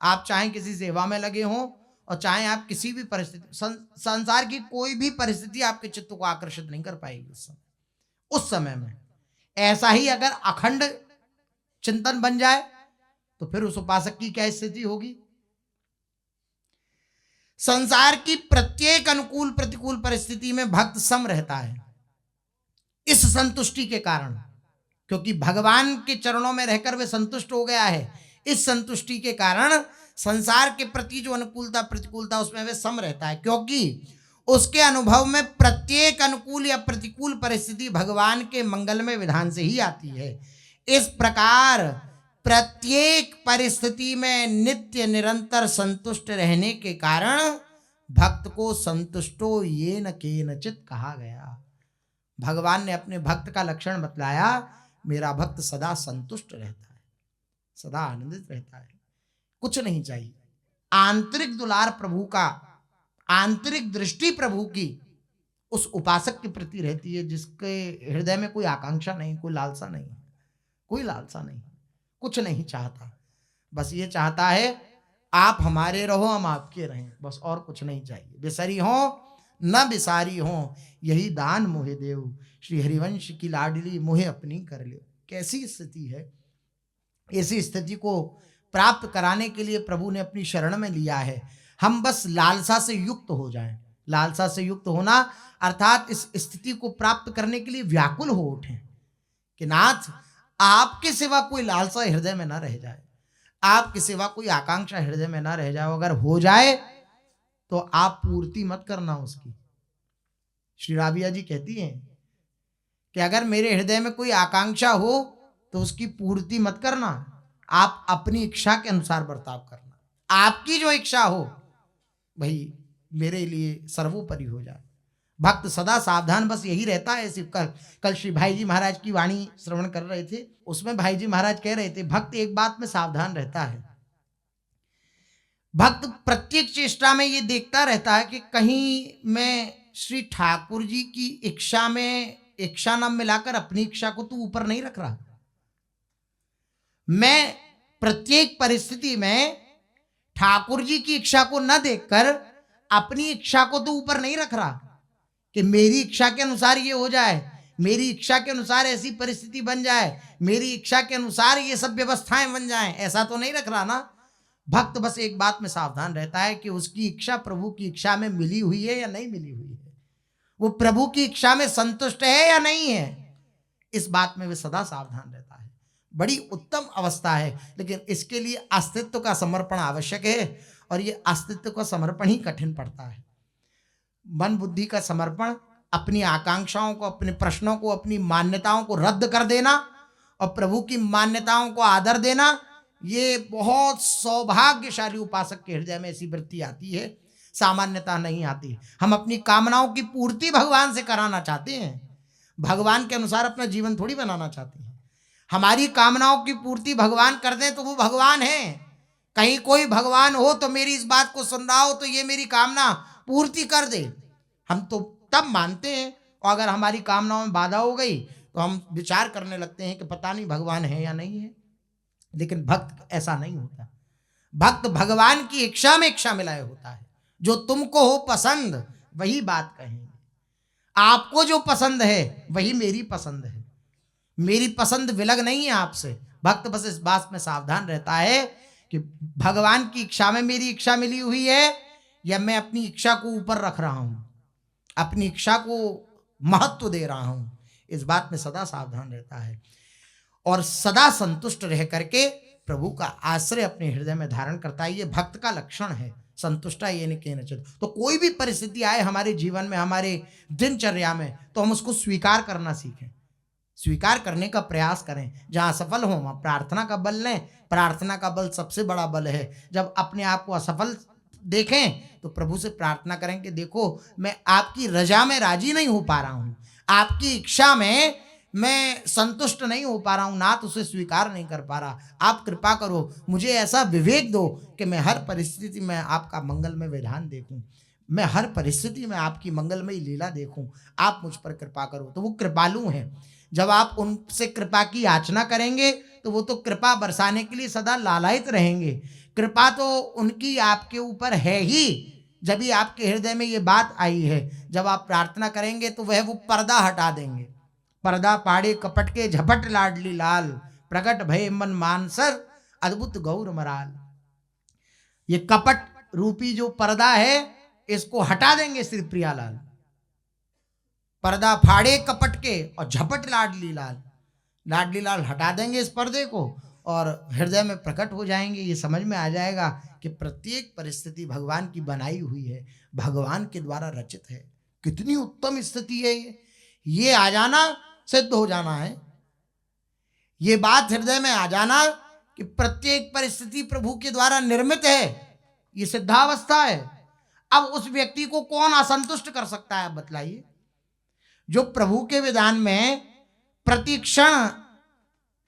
Speaker 1: आप चाहे किसी सेवा में लगे हों और चाहे आप किसी भी परिस्थिति, संसार की कोई भी परिस्थिति आपके चित्त को आकर्षित नहीं कर पाएगी उस समय में। ऐसा ही अगर अखंड चिंतन बन जाए तो फिर उस उपासक की क्या स्थिति होगी? संसार की प्रत्येक अनुकूल प्रतिकूल परिस्थिति में भक्त सम रहता है इस संतुष्टि के कारण, क्योंकि भगवान के चरणों में रहकर वे संतुष्ट हो गया है। इस संतुष्टि के कारण संसार के प्रति जो अनुकूलता प्रतिकूलता उसमें वे सम रहता है, क्योंकि उसके अनुभव में प्रत्येक अनुकूल या प्रतिकूल परिस्थिति भगवान के मंगलमय विधान से ही आती है। इस प्रकार प्रत्येक परिस्थिति में नित्य निरंतर संतुष्ट रहने के कारण भक्त को संतुष्टो येन केनचित कहा गया। भगवान ने अपने भक्त का लक्षण बतलाया, मेरा भक्त सदा संतुष्ट रहता है, सदा आनंदित रहता है, कुछ नहीं चाहिए। आंतरिक दुलार प्रभु का, आंतरिक दृष्टि प्रभु की उस उपासक के प्रति रहती है जिसके हृदय में कोई आकांक्षा नहीं, कोई लालसा नहीं, कोई लालसा नहीं, कुछ नहीं चाहता, बस ये चाहता है आप हमारे रहो, हम आपके रहें, बस और कुछ नहीं चाहिए। बिसरी हो न बिसारी हो, यही दान मोहे देव, श्री हरिवंश की लाडली मोहे अपनी कर ले। कैसी स्थिति है, ऐसी स्थिति को प्राप्त कराने के लिए प्रभु ने अपनी शरण में लिया है। हम बस लालसा से युक्त हो जाएं। लालसा से युक्त होना अर्थात इस स्थिति को प्राप्त करने के लिए व्याकुल हो उठें कि नाथ आपके सिवा कोई लालसा हृदय में ना रह जाए, आपके सिवा कोई आकांक्षा हृदय में ना रह जाए। अगर हो जाए तो आप पूर्ति मत करना उसकी। श्री राबिया जी कहती हैं कि अगर मेरे हृदय में कोई आकांक्षा हो तो उसकी पूर्ति मत करना, आप अपनी इच्छा के अनुसार बर्ताव करना। आपकी जो इच्छा हो भाई मेरे लिए सर्वोपरि हो जाए। भक्त सदा सावधान बस यही रहता है। कल श्री भाई जी महाराज की वाणी श्रवण कर रहे थे, उसमें भाई जी महाराज कह रहे थे भक्त एक बात में सावधान रहता है, भक्त प्रत्येक चेष्टा में ये देखता रहता है कि कहीं मैं श्री ठाकुर जी की इच्छा में इच्छा नाम मिलाकर अपनी इच्छा को तो ऊपर नहीं रख रहा। मैं प्रत्येक परिस्थिति में ठाकुर जी की इच्छा को न देखकर अपनी इच्छा को तो ऊपर नहीं रख रहा कि मेरी इच्छा के अनुसार ये हो जाए, मेरी इच्छा के अनुसार ऐसी परिस्थिति बन जाए, मेरी इच्छा के अनुसार ये सब व्यवस्थाएं बन जाएं, ऐसा तो नहीं रख रहा ना। भक्त बस एक बात में सावधान रहता है कि उसकी इच्छा प्रभु की इच्छा में मिली हुई है या नहीं मिली हुई है, वो प्रभु की इच्छा में संतुष्ट है या नहीं है, इस बात में वे सदा सावधान रहता है। बड़ी उत्तम अवस्था है, लेकिन इसके लिए अस्तित्व का समर्पण आवश्यक है और ये अस्तित्व का समर्पण ही कठिन पड़ता है। मन बुद्धि का समर्पण, अपनी आकांक्षाओं को, अपने प्रश्नों को, अपनी मान्यताओं को रद्द कर देना और प्रभु की मान्यताओं को आदर देना, ये बहुत सौभाग्यशाली उपासक के हृदय में ऐसी वृत्ति आती है, सामान्यता नहीं आती। हम अपनी कामनाओं की पूर्ति भगवान से कराना चाहते हैं, भगवान के अनुसार अपना जीवन थोड़ी बनाना चाहते हैं। हमारी कामनाओं की पूर्ति भगवान कर दें तो वो भगवान है। कहीं कोई भगवान हो तो मेरी इस बात को सुन रहा हो तो ये मेरी कामना पूर्ति कर दे, हम तो तब मानते हैं। और अगर हमारी कामनाओं में बाधा हो गई तो हम विचार करने लगते हैं कि पता नहीं भगवान है या नहीं है। लेकिन भक्त ऐसा नहीं होता। भक्त भगवान की इच्छा में इच्छा मिलाए होता है। जो तुमको हो पसंद वही बात कहेंगे, आपको जो पसंद है वही मेरी पसंद है, मेरी पसंद विलग नहीं है आपसे। भक्त बस इस बात में सावधान रहता है कि भगवान की इच्छा में मेरी इच्छा मिली हुई है या मैं अपनी इच्छा को ऊपर रख रहा हूं, अपनी इच्छा को महत्व दे रहा हूं, इस बात में सदा सावधान रहता है। और सदा संतुष्ट रह करके प्रभु का आश्रय अपने हृदय में धारण करता है। ये भक्त का लक्षण है, संतुष्टा ये नहीं कहना चाहिए। तो कोई भी परिस्थिति आए हमारे जीवन में, हमारे दिनचर्या में, तो हम उसको स्वीकार करना सीखें, स्वीकार करने का प्रयास करें। जहां सफल हो वहां प्रार्थना का बल लें। प्रार्थना का बल सबसे बड़ा बल है। जब अपने आप को असफल देखें तो प्रभु से प्रार्थना करें कि देखो मैं आपकी रजा में राजी नहीं हो पा रहा हूं, आपकी इच्छा में मैं संतुष्ट नहीं हो पा रहा हूं, ना तो उसे स्वीकार नहीं कर पा रहा। आप कृपा करो, मुझे ऐसा विवेक दो कि मैं हर परिस्थिति में आपका मंगलमय विधान देखूं, मैं हर परिस्थिति में आपकी मंगलमय लीला देखूं। आप मुझ पर कृपा करो। तो वो कृपालु हैं। जब आप उनसे कृपा की याचना करेंगे तो वो तो कृपा बरसाने के लिए सदा लालायित रहेंगे। कृपा तो उनकी आपके ऊपर है ही, जब भी आपके हृदय में ये बात आई है। जब आप प्रार्थना करेंगे तो वह वो पर्दा हटा देंगे। पर्दा पाड़े कपट के झपट लाडली लाल, प्रगट भय मन मानसर अद्भुत गौर मराल। ये कपट रूपी जो पर्दा है इसको हटा देंगे श्री प्रियालाल। पर्दा फाड़े कपट के और झपट लाडली लाल, लाडली लाल हटा देंगे इस पर्दे को और हृदय में प्रकट हो जाएंगे। ये समझ में आ जाएगा कि प्रत्येक परिस्थिति भगवान की बनाई हुई है, भगवान के द्वारा रचित है। कितनी उत्तम स्थिति है ये आ जाना सिद्ध हो जाना है। ये बात हृदय में आ जाना कि प्रत्येक परिस्थिति प्रभु के द्वारा निर्मित है, ये सिद्धावस्था है। अब उस व्यक्ति को कौन असंतुष्ट कर सकता है, बतलाइए। जो प्रभु के विधान में प्रतिक्षण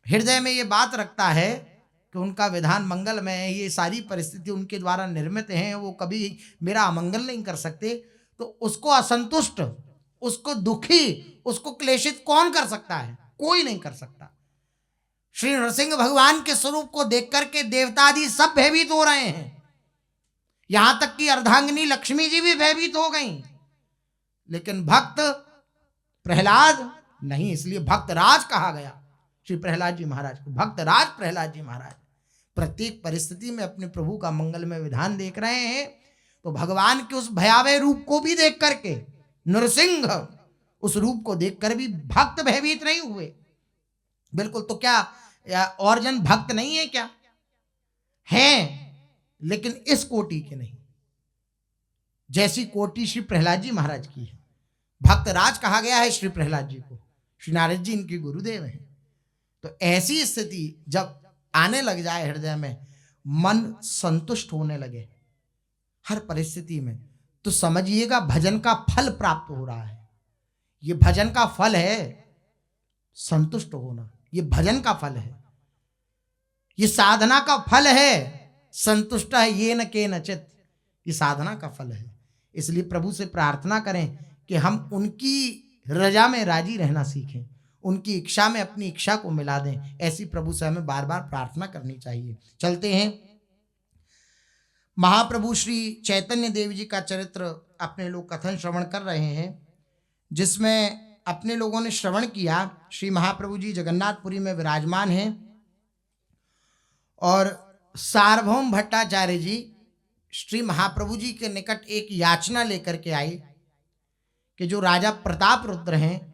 Speaker 1: हृदय में ये बात रखता है कि उनका विधान मंगलमय है, ये सारी परिस्थिति उनके द्वारा निर्मित हैं, वो कभी मेरा अमंगल नहीं कर सकते, तो उसको असंतुष्ट, उसको दुखी, उसको क्लेशित कौन कर सकता है? कोई नहीं कर सकता। श्री नरसिंह भगवान के स्वरूप को देख करके देवता आदि सब भयभीत हो रहे हैं, यहां तक कि अर्धांगिनी लक्ष्मी जी भी भयभीत हो गई, लेकिन भक्त प्रहलाद नहीं। इसलिए भक्तराज कहा गया श्री प्रहलाद जी महाराज को, भक्तराज प्रहलाद जी महाराज। प्रत्येक परिस्थिति में अपने प्रभु का मंगलमय विधान देख रहे हैं, तो भगवान के उस भयावह रूप को भी देख करके, नरसिंह उस रूप को देखकर भी भक्त भयभीत नहीं हुए। बिल्कुल। तो क्या और जन भक्त नहीं है क्या? हैं, लेकिन इस कोटि के नहीं, जैसी कोटि श्री प्रहलाद जी महाराज की है। भक्तराज कहा गया है श्री प्रहलाद जी को, श्री नारद जी इनके गुरुदेव हैं। तो ऐसी स्थिति जब आने लग जाए हृदय में, मन संतुष्ट होने लगे हर परिस्थिति में, तो समझिएगा भजन का फल प्राप्त हो रहा है। ये भजन का फल है संतुष्ट होना, ये भजन का फल है, ये साधना का फल है। संतुष्ट है ये न के नचित, ये साधना का फल है। इसलिए प्रभु से प्रार्थना करें कि हम उनकी रजा में राजी रहना सीखें, उनकी इच्छा में अपनी इच्छा को मिला दें। ऐसी प्रभु से हमें बार बार प्रार्थना करनी चाहिए। चलते हैं, महाप्रभु श्री चैतन्य देव जी का चरित्र अपने लोग कथन श्रवण कर रहे हैं, जिसमें अपने लोगों ने श्रवण किया श्री महाप्रभु जी जगन्नाथपुरी में विराजमान हैं और सार्वभौम भट्टाचार्य जी श्री महाप्रभु जी के निकट एक याचना लेकर के आए कि जो राजा प्रताप रुद्र हैं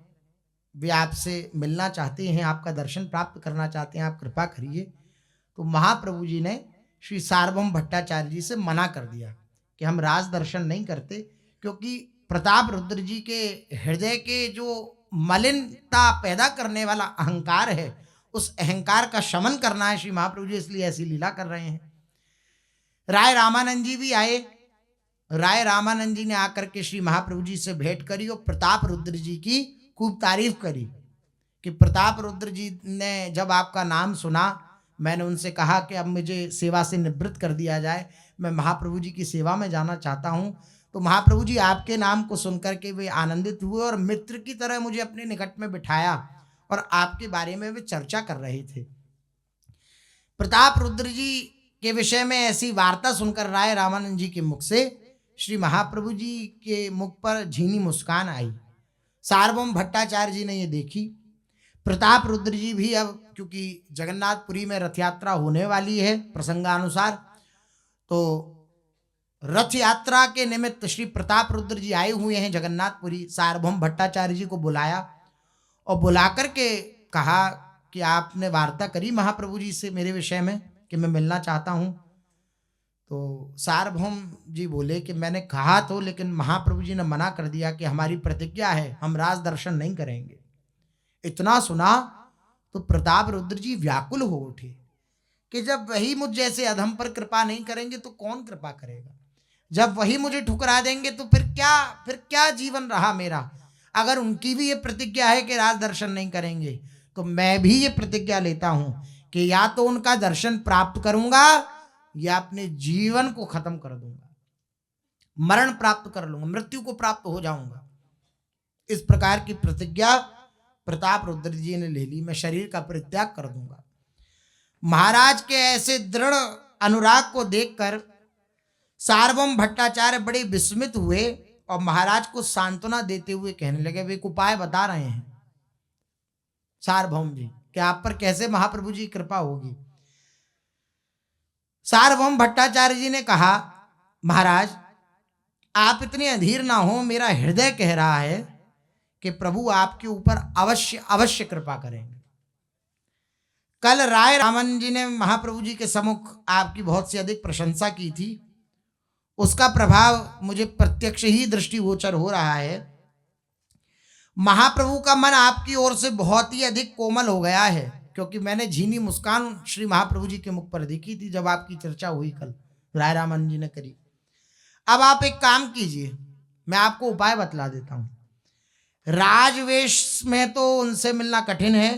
Speaker 1: वे आपसे मिलना चाहते हैं, आपका दर्शन प्राप्त करना चाहते हैं, आप कृपा करिए। तो महाप्रभु जी ने श्री सार्वभौम भट्टाचार्य जी से मना कर दिया कि हम राज दर्शन नहीं करते, क्योंकि प्रताप रुद्र जी के हृदय के जो मलिनता पैदा करने वाला अहंकार है, उस अहंकार का शमन करना है श्री महाप्रभु जी, इसलिए ऐसी लीला कर रहे हैं। राय रामानंद जी भी आए। राय रामानंद जी ने आकर के श्री महाप्रभु जी से भेंट करी और प्रताप रुद्र जी की खूब तारीफ करी कि प्रताप रुद्र जी ने जब आपका नाम सुना, मैंने उनसे कहा कि अब मुझे सेवा से निवृत्त कर दिया जाए, मैं महाप्रभु जी की सेवा में जाना चाहता हूँ। तो महाप्रभु जी आपके नाम को सुनकर के वे आनंदित हुए और मित्र की तरह मुझे अपने निकट में बिठाया और आपके बारे में वे चर्चा कर रहे थे। प्रताप रुद्र जी के विषय में ऐसी वार्ता सुनकर राय रामानंद जी के मुख से श्री महाप्रभु जी के मुख पर झीनी मुस्कान आई। सार्वभौम भट्टाचार्य जी ने ये देखी। प्रताप रुद्र जी भी अब क्योंकि जगन्नाथपुरी में रथ यात्रा होने वाली है प्रसंगानुसार, तो रथ यात्रा के निमित्त श्री प्रताप रुद्र जी आए हुए हैं जगन्नाथपुरी। सार्वभौम भट्टाचार्य जी को बुलाया और बुलाकर के कहा कि आपने वार्ता करी महाप्रभु जी से मेरे विषय में कि मैं मिलना चाहता हूँ। तो सार्वभौम जी बोले कि मैंने कहा तो, लेकिन महाप्रभु जी ने मना कर दिया कि हमारी प्रतिज्ञा है, हम राज दर्शन नहीं करेंगे। इतना सुना तो प्रताप रुद्र जी व्याकुल हो उठे कि जब वही मुझ जैसे अधम पर कृपा नहीं करेंगे तो कौन कृपा करेगा? जब वही मुझे ठुकरा देंगे तो फिर क्या जीवन रहा मेरा? अगर उनकी भी ये प्रतिज्ञा है कि राज दर्शन नहीं करेंगे, तो मैं भी ये प्रतिज्ञा लेता हूं कि या तो उनका दर्शन प्राप्त करूंगा या अपने जीवन को खत्म कर दूंगा, मरण प्राप्त कर लूंगा, मृत्यु को प्राप्त हो जाऊंगा। इस प्रकार की प्रतिज्ञा प्रताप रुद्र जी ने ले ली, मैं शरीर का परित्याग कर दूंगा। महाराज के ऐसे दृढ़ अनुराग को देखकर सार्वभौम भट्टाचार्य बड़े विस्मित हुए और महाराज को सांत्वना देते हुए कहने लगे, वे एक उपाय बता रहे हैं सार्वभौम जी कि आप पर कैसे महाप्रभु जी कृपा होगी। सार्वभौम भट्टाचार्य जी ने कहा, महाराज आप इतने अधीर ना हो, मेरा हृदय कह रहा है कि प्रभु आपके ऊपर अवश्य अवश्य कृपा करेंगे। कल राय रामन जी ने महाप्रभु जी के सम्मुख आपकी बहुत सी अधिक प्रशंसा की थी, उसका प्रभाव मुझे प्रत्यक्ष ही दृष्टिगोचर हो रहा है। महाप्रभु का मन आपकी ओर से बहुत ही अधिक कोमल हो गया है, क्योंकि मैंने झीनी मुस्कान श्री महाप्रभु जी के मुख पर देखी थी जब आपकी चर्चा हुई कल राय रामन जी ने करी। अब आप एक काम कीजिए, मैं आपको उपाय बतला देता हूं। राजवेश में तो उनसे मिलना कठिन है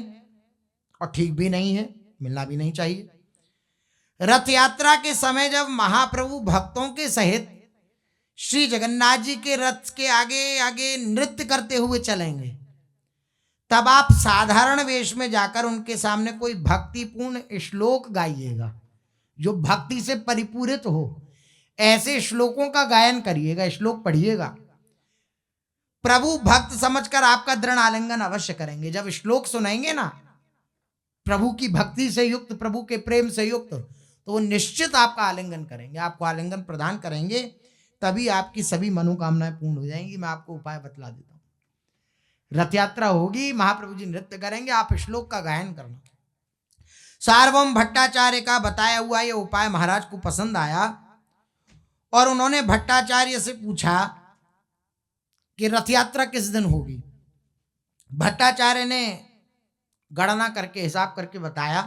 Speaker 1: और ठीक भी नहीं है, मिलना भी नहीं चाहिए। रथ यात्रा के समय जब महाप्रभु भक्तों के सहित श्री जगन्नाथ जी के रथ के आगे आगे नृत्य करते हुए चलेंगे, तब आप साधारण वेश में जाकर उनके सामने कोई भक्तिपूर्ण श्लोक गाइएगा जो भक्ति से परिपूरित हो। ऐसे श्लोकों का गायन करिएगा, श्लोक पढ़िएगा। प्रभु भक्त समझकर आपका दृढ़ आलिंगन अवश्य करेंगे। जब श्लोक सुनाएंगे ना प्रभु की भक्ति से युक्त, प्रभु के प्रेम से युक्त, तो वो निश्चित आपका आलिंगन करेंगे, आपको आलिंगन प्रदान करेंगे, तभी आपकी सभी मनोकामनाएं पूर्ण हो जाएंगी। मैं आपको उपाय बतला देता हूं। रथ यात्रा होगी, महाप्रभु जी नृत्य करेंगे, आप श्लोक का गायन करना। सार्वभौम भट्टाचार्य का बताया हुआ यह उपाय महाराज को पसंद आया और उन्होंने भट्टाचार्य से पूछा कि रथ यात्रा किस दिन होगी। भट्टाचार्य ने गणना करके हिसाब करके बताया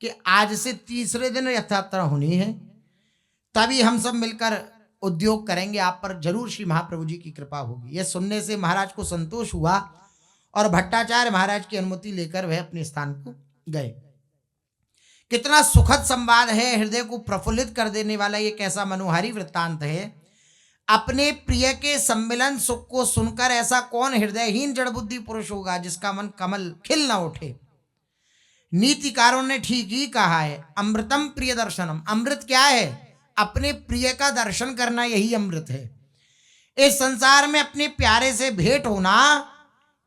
Speaker 1: कि आज से तीसरे दिन रथ यात्रा होनी है, तभी हम सब मिलकर उद्योग करेंगे, आप पर जरूर श्री महाप्रभु जी की कृपा होगी। यह सुनने से महाराज को संतोष हुआ और भट्टाचार्य महाराज की अनुमति लेकर वह अपने स्थान को गए। कितना सुखद संवाद है, हृदय को प्रफुल्लित कर देने वाला ये कैसा मनोहारी वृत्तांत है। अपने प्रिय के सम्मिलन सुख को सुनकर ऐसा कौन हृदयहीन जड़बुद्धि पुरुष होगा जिसका मन कमल खिल न उठे। नीतिकारों ने ठीक ही कहा है, अमृतम प्रिय दर्शनम। अमृत क्या है? अपने प्रिय का दर्शन करना, यही अमृत है। इस संसार में अपने प्यारे से भेंट होना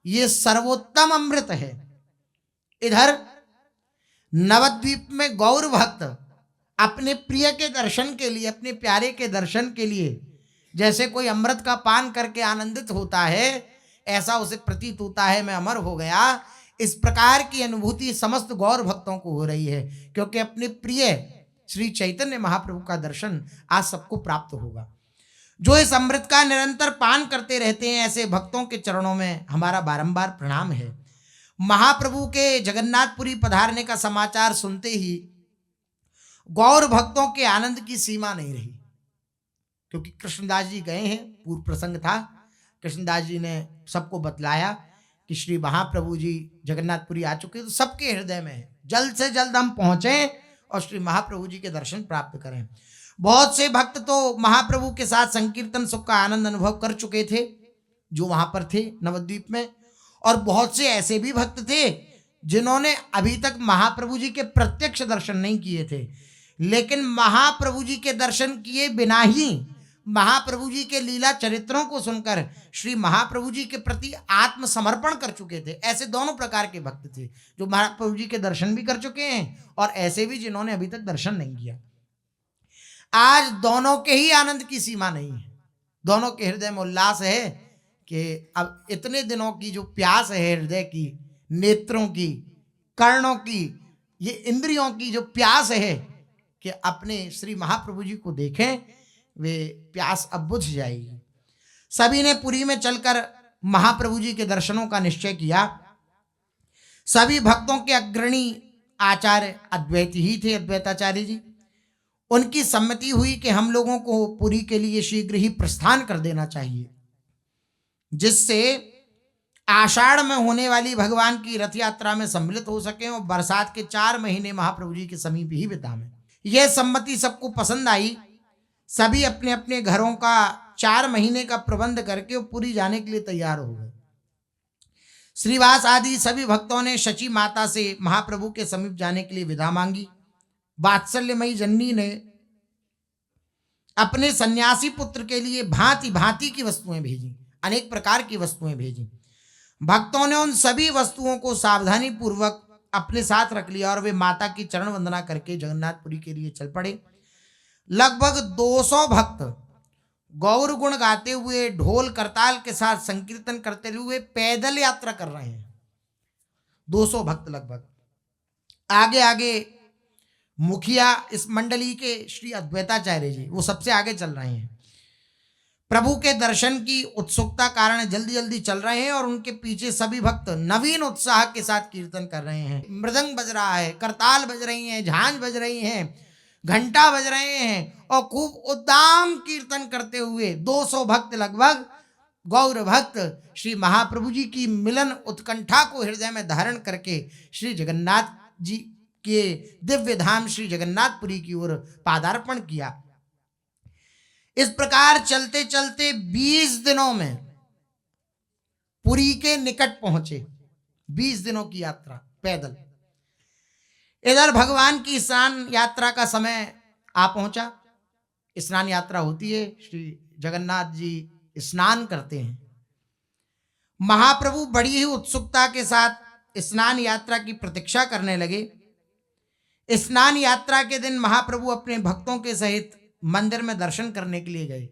Speaker 1: ये सर्वोत्तम अमृत है। इधर नवद्वीप में गौर भक्त अपने प्रिय के दर्शन के लिए, अपने प्यारे के दर्शन के लिए जैसे कोई अमृत का पान करके आनंदित होता है, ऐसा उसे प्रतीत होता है मैं अमर हो गया। इस प्रकार की अनुभूति समस्त गौर भक्तों को हो रही है, क्योंकि अपने प्रिय श्री चैतन्य महाप्रभु का दर्शन आज सबको प्राप्त होगा। जो इस अमृत का निरंतर पान करते रहते हैं, ऐसे भक्तों के चरणों में हमारा बारंबार प्रणाम है। महाप्रभु के जगन्नाथपुरी पधारने का समाचार सुनते ही गौर भक्तों के आनंद की सीमा नहीं रही, क्योंकि कृष्णदास जी गए हैं, पूर्व प्रसंग था। कृष्णदास जी ने सबको बतलाया कि श्री महाप्रभु जी जगन्नाथपुरी आ चुके, तो सबके हृदय में है जल्द से जल्द हम पहुंचें और श्री महाप्रभु जी के दर्शन प्राप्त करें। बहुत से भक्त तो महाप्रभु के साथ संकीर्तन सुख का आनंद अनुभव कर चुके थे जो वहां पर थे नवद्वीप में, और बहुत से ऐसे भी भक्त थे जिन्होंने अभी तक महाप्रभु जी के प्रत्यक्ष दर्शन नहीं किए थे, लेकिन महाप्रभु जी के दर्शन किए बिना ही महाप्रभु जी के लीला चरित्रों को सुनकर श्री महाप्रभु जी के प्रति आत्मसमर्पण कर चुके थे। ऐसे दोनों प्रकार के भक्त थे, जो महाप्रभु जी के दर्शन भी कर चुके हैं और ऐसे भी जिन्होंने अभी तक दर्शन नहीं किया। आज दोनों के ही आनंद की सीमा नहीं है, दोनों के हृदय में उल्लास है कि अब इतने दिनों की जो प्यास है हृदय की, नेत्रों की, कर्णों की, ये इंद्रियों की जो प्यास है कि अपने श्री महाप्रभु जी को देखें, वे प्यास अब बुझ जाएगी। सभी ने पुरी में चलकर महाप्रभु जी के दर्शनों का निश्चय किया। सभी भक्तों के अग्रणी आचार्य अद्वैती ही थे, अद्वैताचार्य जी। उनकी सम्मति हुई कि हम लोगों को पुरी के लिए शीघ्र ही प्रस्थान कर देना चाहिए, जिससे आषाढ़ में होने वाली भगवान की रथ यात्रा में सम्मिलित हो सके और बरसात के 4 महीने महाप्रभु जी के समीप ही बिताएं। यह सम्मति सबको पसंद आई। सभी अपने अपने घरों का 4 महीने का प्रबंध करके पुरी जाने के लिए तैयार हो गए। श्रीवास आदि सभी भक्तों ने शची माता से महाप्रभु के समीप जाने के लिए विदा मांगी। वात्सल्यमयी जननी ने अपने सन्यासी पुत्र के लिए भांति भांति की वस्तुएं भेजी, अनेक प्रकार की वस्तुएं भेजी। भक्तों ने उन सभी वस्तुओं को सावधानी पूर्वक अपने साथ रख लिया और वे माता की चरण वंदना करके जगन्नाथपुरी के लिए चल पड़े। लगभग 200 भक्त गौर गुण गाते हुए, ढोल करताल के साथ संकीर्तन करते हुए पैदल यात्रा कर रहे हैं। 200 भक्त लगभग। आगे आगे मुखिया इस मंडली के श्री अद्वैताचार्य जी, वो सबसे आगे चल रहे हैं। प्रभु के दर्शन की उत्सुकता कारण जल्दी जल्दी चल रहे हैं और उनके पीछे सभी भक्त नवीन उत्साह के साथ कीर्तन कर रहे हैं। मृदंग बज रहा है, करताल बज रही हैं, झांझ बज रही हैं, घंटा बज रहे हैं और खूब उद्दाम कीर्तन करते हुए 200 भक्त लगभग गौर भक्त श्री महाप्रभु जी की मिलन उत्कंठा को हृदय में धारण करके श्री जगन्नाथ जी के दिव्य धाम श्री जगन्नाथपुरी की ओर पादार्पण किया। इस प्रकार चलते चलते 20 दिनों में पुरी के निकट पहुंचे। 20 दिनों की यात्रा पैदल। इधर भगवान की स्नान यात्रा का समय आ पहुंचा। स्नान यात्रा होती है, श्री जगन्नाथ जी स्नान करते हैं। महाप्रभु बड़ी ही उत्सुकता के साथ स्नान यात्रा की प्रतीक्षा करने लगे। स्नान यात्रा के दिन महाप्रभु अपने भक्तों के सहित मंदिर में दर्शन करने के लिए गए।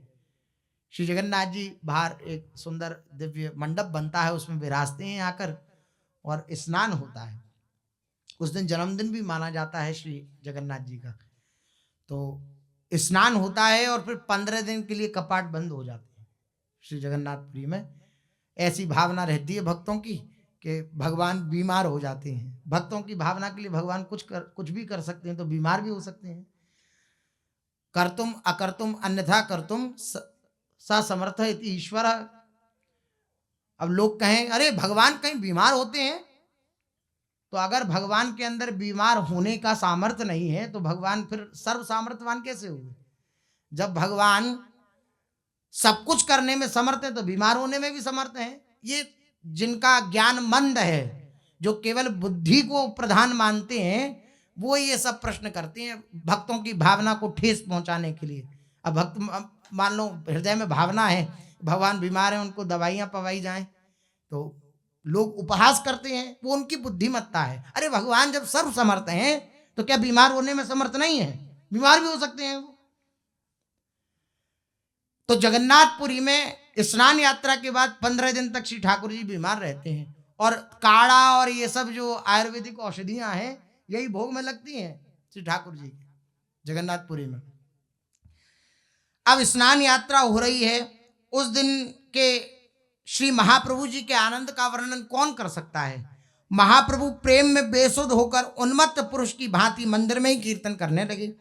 Speaker 1: श्री जगन्नाथ जी बाहर एक सुंदर दिव्य मंडप बनता है, उसमें विराजते हैं आकर और स्नान होता है। उस दिन जन्मदिन भी माना जाता है श्री जगन्नाथ जी का। तो स्नान होता है और फिर 15 दिन के लिए कपाट बंद हो जाते हैं श्री जगन्नाथपुरी में। ऐसी भावना रहती है भक्तों की कि भगवान बीमार हो जाते हैं। भक्तों की भावना के लिए भगवान कुछ भी कर सकते हैं, तो बीमार भी हो सकते हैं। कर्तुम अकर्तुम अन्यथा कर्तुम स समर्थ इति ईश्वर। अब लोग कहें अरे भगवान कहीं बीमार होते हैं, तो अगर भगवान के अंदर बीमार होने का सामर्थ्य नहीं है तो भगवान फिर सर्व सामर्थ्यवान कैसे हुए? जब भगवान सब कुछ करने में समर्थ है तो बीमार होने में भी समर्थ है। ये जिनका ज्ञान मंद है, जो केवल बुद्धि को प्रधान मानते हैं, वो ये सब प्रश्न करते हैं भक्तों की भावना को ठेस पहुंचाने के लिए। अब भक्त मान लो हृदय में भावना है भगवान बीमार है, उनको दवाइयां पवाई जाएं, तो लोग उपहास करते हैं। वो उनकी बुद्धिमत्ता है। अरे भगवान जब सर्व समर्थ हैं तो क्या बीमार होने में समर्थ नहीं है? बीमार भी हो सकते हैं वो। तो जगन्नाथपुरी में स्नान यात्रा के बाद 15 दिन तक श्री ठाकुर जी बीमार रहते हैं और काढ़ा और ये सब जो आयुर्वेदिक औषधियां हैं यही भोग में लगती हैं श्री ठाकुर जी के जगन्नाथपुरी में। अब स्नान यात्रा हो रही है। उस दिन के श्री महाप्रभु जी के आनंद का वर्णन कौन कर सकता है? महाप्रभु प्रेम में बेसुध होकर उन्मत्त पुरुष की भांति मंदिर में ही कीर्तन करने लगे।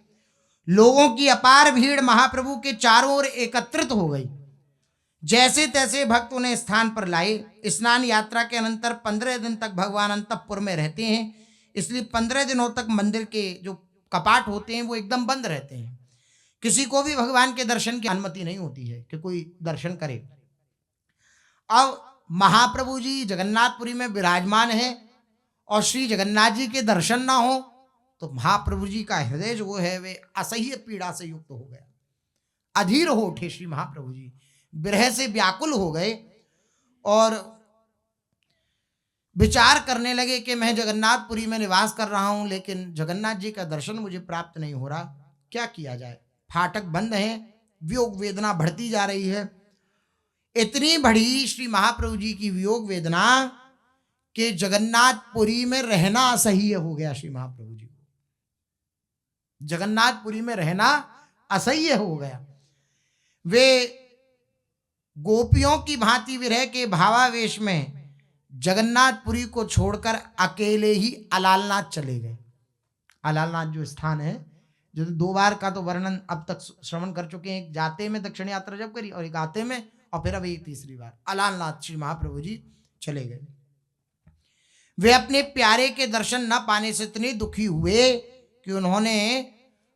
Speaker 1: लोगों की अपार भीड़ महाप्रभु के चारों ओर एकत्रित हो गई। जैसे तैसे भक्त उन्हें स्थान पर लाए। स्नान यात्रा के अनंतर 15 दिन तक भगवान अंतःपुर में रहते हैं, इसलिए 15 दिनों तक मंदिर के जो कपाट होते हैं वो एकदम बंद रहते हैं। किसी को भी भगवान के दर्शन की अनुमति नहीं होती है कि कोई दर्शन करे। अब महाप्रभु जी जगन्नाथपुरी में विराजमान है और श्री जगन्नाथ जी के दर्शन ना हो तो महाप्रभु जी का हृदय जो है वे असह्य पीड़ा से युक्त हो गया। अधीर हो उठे श्री महाप्रभु जी, विरह से व्याकुल हो गए और विचार करने लगे कि मैं जगन्नाथपुरी में निवास कर रहा हूं, लेकिन जगन्नाथ जी का दर्शन मुझे प्राप्त नहीं हो रहा, क्या किया जाए? फाटक बंद है, वियोग वेदना बढ़ती जा रही है। इतनी बड़ी श्री महाप्रभु जी की वियोग वेदना कि जगन्नाथपुरी में रहना असह्य हो गया। श्री महाप्रभु जी को जगन्नाथपुरी में रहना असह्य हो गया। वे गोपियों की भांति विरह के भावावेश में जगन्नाथपुरी को छोड़कर अकेले ही अलालनाथ चले गए। अलालनाथ जो स्थान है, जो 2 बार का तो वर्णन अब तक श्रवण कर चुके हैं। एक जाते में दक्षिण यात्रा जब करी और एक आते में, और फिर अब एक तीसरी बार अलालनाथ श्री महाप्रभु जी चले गए। वे अपने प्यारे के दर्शन न पाने से इतने दुखी हुए कि उन्होंने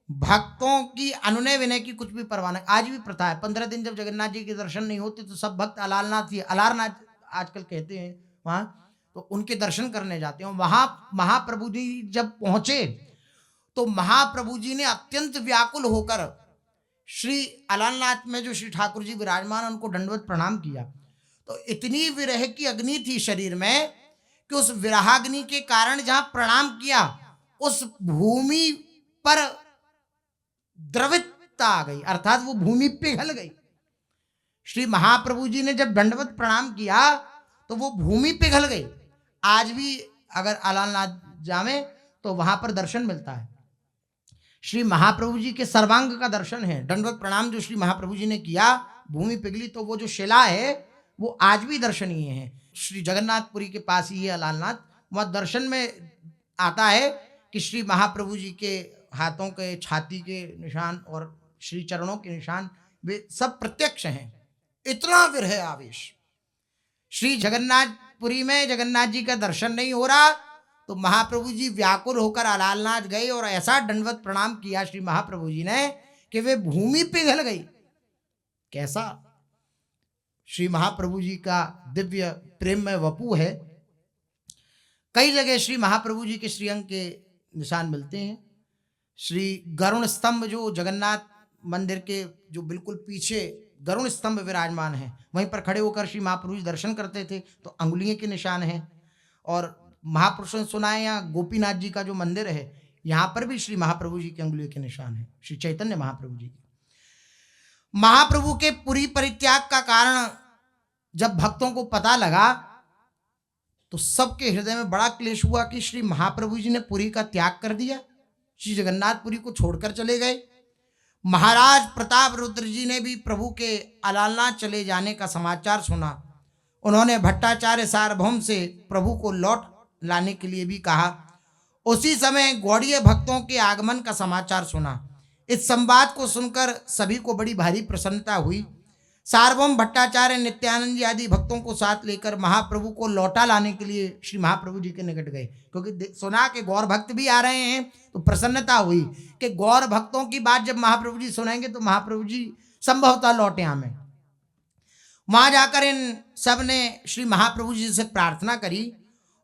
Speaker 1: भक्तों की अनुनय विनय की कुछ भी परवाह नहीं। आज भी प्रथा है, 15 दिन जब जगन्नाथ जी के दर्शन नहीं होते तो सब भक्त अलालनाथ ही अलारनाथ आजकल कहते हैं वहां, तो उनके दर्शन करने जाते हैं। वहां महाप्रभु जी जब पहुंचे तो महाप्रभु जी ने अत्यंत व्याकुल होकर श्री अलालनाथ में जो श्री ठाकुर जी विराजमान उनको दंडवत प्रणाम किया। तो इतनी विरह की अग्नि थी शरीर में कि उस विरहाग्नि के कारण जहां प्रणाम किया उस भूमि पर द्रवितता आ गई, अर्थात वो भूमि पिघल गई। श्री महाप्रभु जी ने जब दंडवत प्रणाम किया तो वो भूमि पिघल गई। आज भी अगर अलालनाथ जावे तो वहां पर दर्शन मिलता है। श्री महाप्रभु जी के सर्वांग का दर्शन है। दंडवत प्रणाम जो श्री महाप्रभु जी ने किया, भूमि पिघली तो वो जो शिला है वो आज भी दर्शनीय है। श्री जगन्नाथपुरी के पास ही है अलालनाथ, वहाँ दर्शन में आता है कि श्री महाप्रभु जी के हाथों के, छाती के निशान और श्री चरणों के निशान वे सब प्रत्यक्ष हैं। इतना विरह आवेश। श्री जगन्नाथपुरी में जगन्नाथ जी का दर्शन नहीं हो रहा तो महाप्रभु जी व्याकुल होकर अलालनाथ गए और ऐसा दंडवत प्रणाम किया श्री महाप्रभु जी ने कि वे भूमि पिघल गई। कैसा श्री महाप्रभु जी का दिव्य प्रेम में वपू है। कई जगह श्री महाप्रभु जी के श्रीअंग के निशान मिलते हैं। श्री गरुण स्तंभ जो जगन्नाथ मंदिर के जो बिल्कुल पीछे गरुण स्तंभ विराजमान है, वहीं पर खड़े होकर श्री महाप्रभु जी दर्शन करते थे तो अंगुलियों के निशान हैं। और महापुरुषों ने सुना है यहाँ गोपीनाथ जी का जो मंदिर है, यहाँ पर भी श्री महाप्रभु जी के अंगुलियों के निशान हैं, श्री चैतन्य महाप्रभु जी के। महाप्रभु के पुरी परित्याग का कारण जब भक्तों को पता लगा तो सबके हृदय में बड़ा क्लेश हुआ कि श्री महाप्रभु जी ने पुरी का त्याग कर दिया, श्री जगन्नाथपुरी को छोड़कर चले गए। महाराज प्रताप रुद्र जी ने भी प्रभु के अलालनाथ चले जाने का समाचार सुना। उन्होंने भट्टाचार्य सार्वभौम से प्रभु को लौट लाने के लिए भी कहा। उसी समय गौड़ीय भक्तों के आगमन का समाचार सुना। इस संवाद को सुनकर सभी को बड़ी भारी प्रसन्नता हुई। सार्वभौम भट्टाचार्य नित्यानंद जी आदि भक्तों को साथ लेकर महाप्रभु को लौटा लाने के लिए श्री महाप्रभु जी के निकट गए, क्योंकि सुना कि गौर भक्त भी आ रहे हैं तो प्रसन्नता हुई कि गौर भक्तों की बात जब महाप्रभु जी सुनाएंगे तो महाप्रभु जी संभवतः लौटे हमें। वहां जाकर इन सब ने श्री महाप्रभु जी से प्रार्थना करी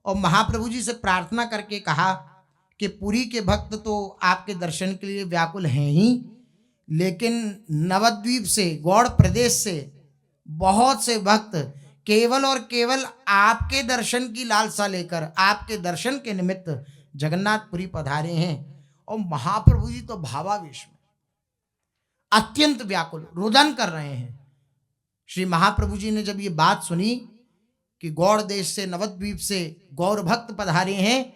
Speaker 1: और महाप्रभु जी से प्रार्थना करके कहा कि पुरी के भक्त तो आपके दर्शन के लिए व्याकुल हैं ही, लेकिन नवद्वीप से, गौड़ प्रदेश से बहुत से भक्त केवल और केवल आपके दर्शन की लालसा लेकर आपके दर्शन के निमित्त जगन्नाथपुरी पधारे हैं। और महाप्रभु जी तो भावावेश में अत्यंत व्याकुल रोदन कर रहे हैं। श्री महाप्रभु जी ने जब ये बात सुनी कि गौड़ देश से, नवद्वीप से गौर भक्त पधारे हैं,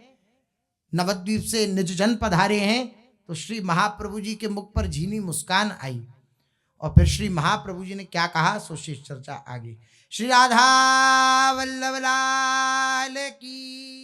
Speaker 1: नवद्वीप से निज जन पधारे हैं, तो श्री महाप्रभु जी के मुख पर झीनी मुस्कान आई। और फिर श्री महाप्रभु जी ने क्या कहा सो शेष चर्चा आगे। श्री राधा वल्लभ लाल की।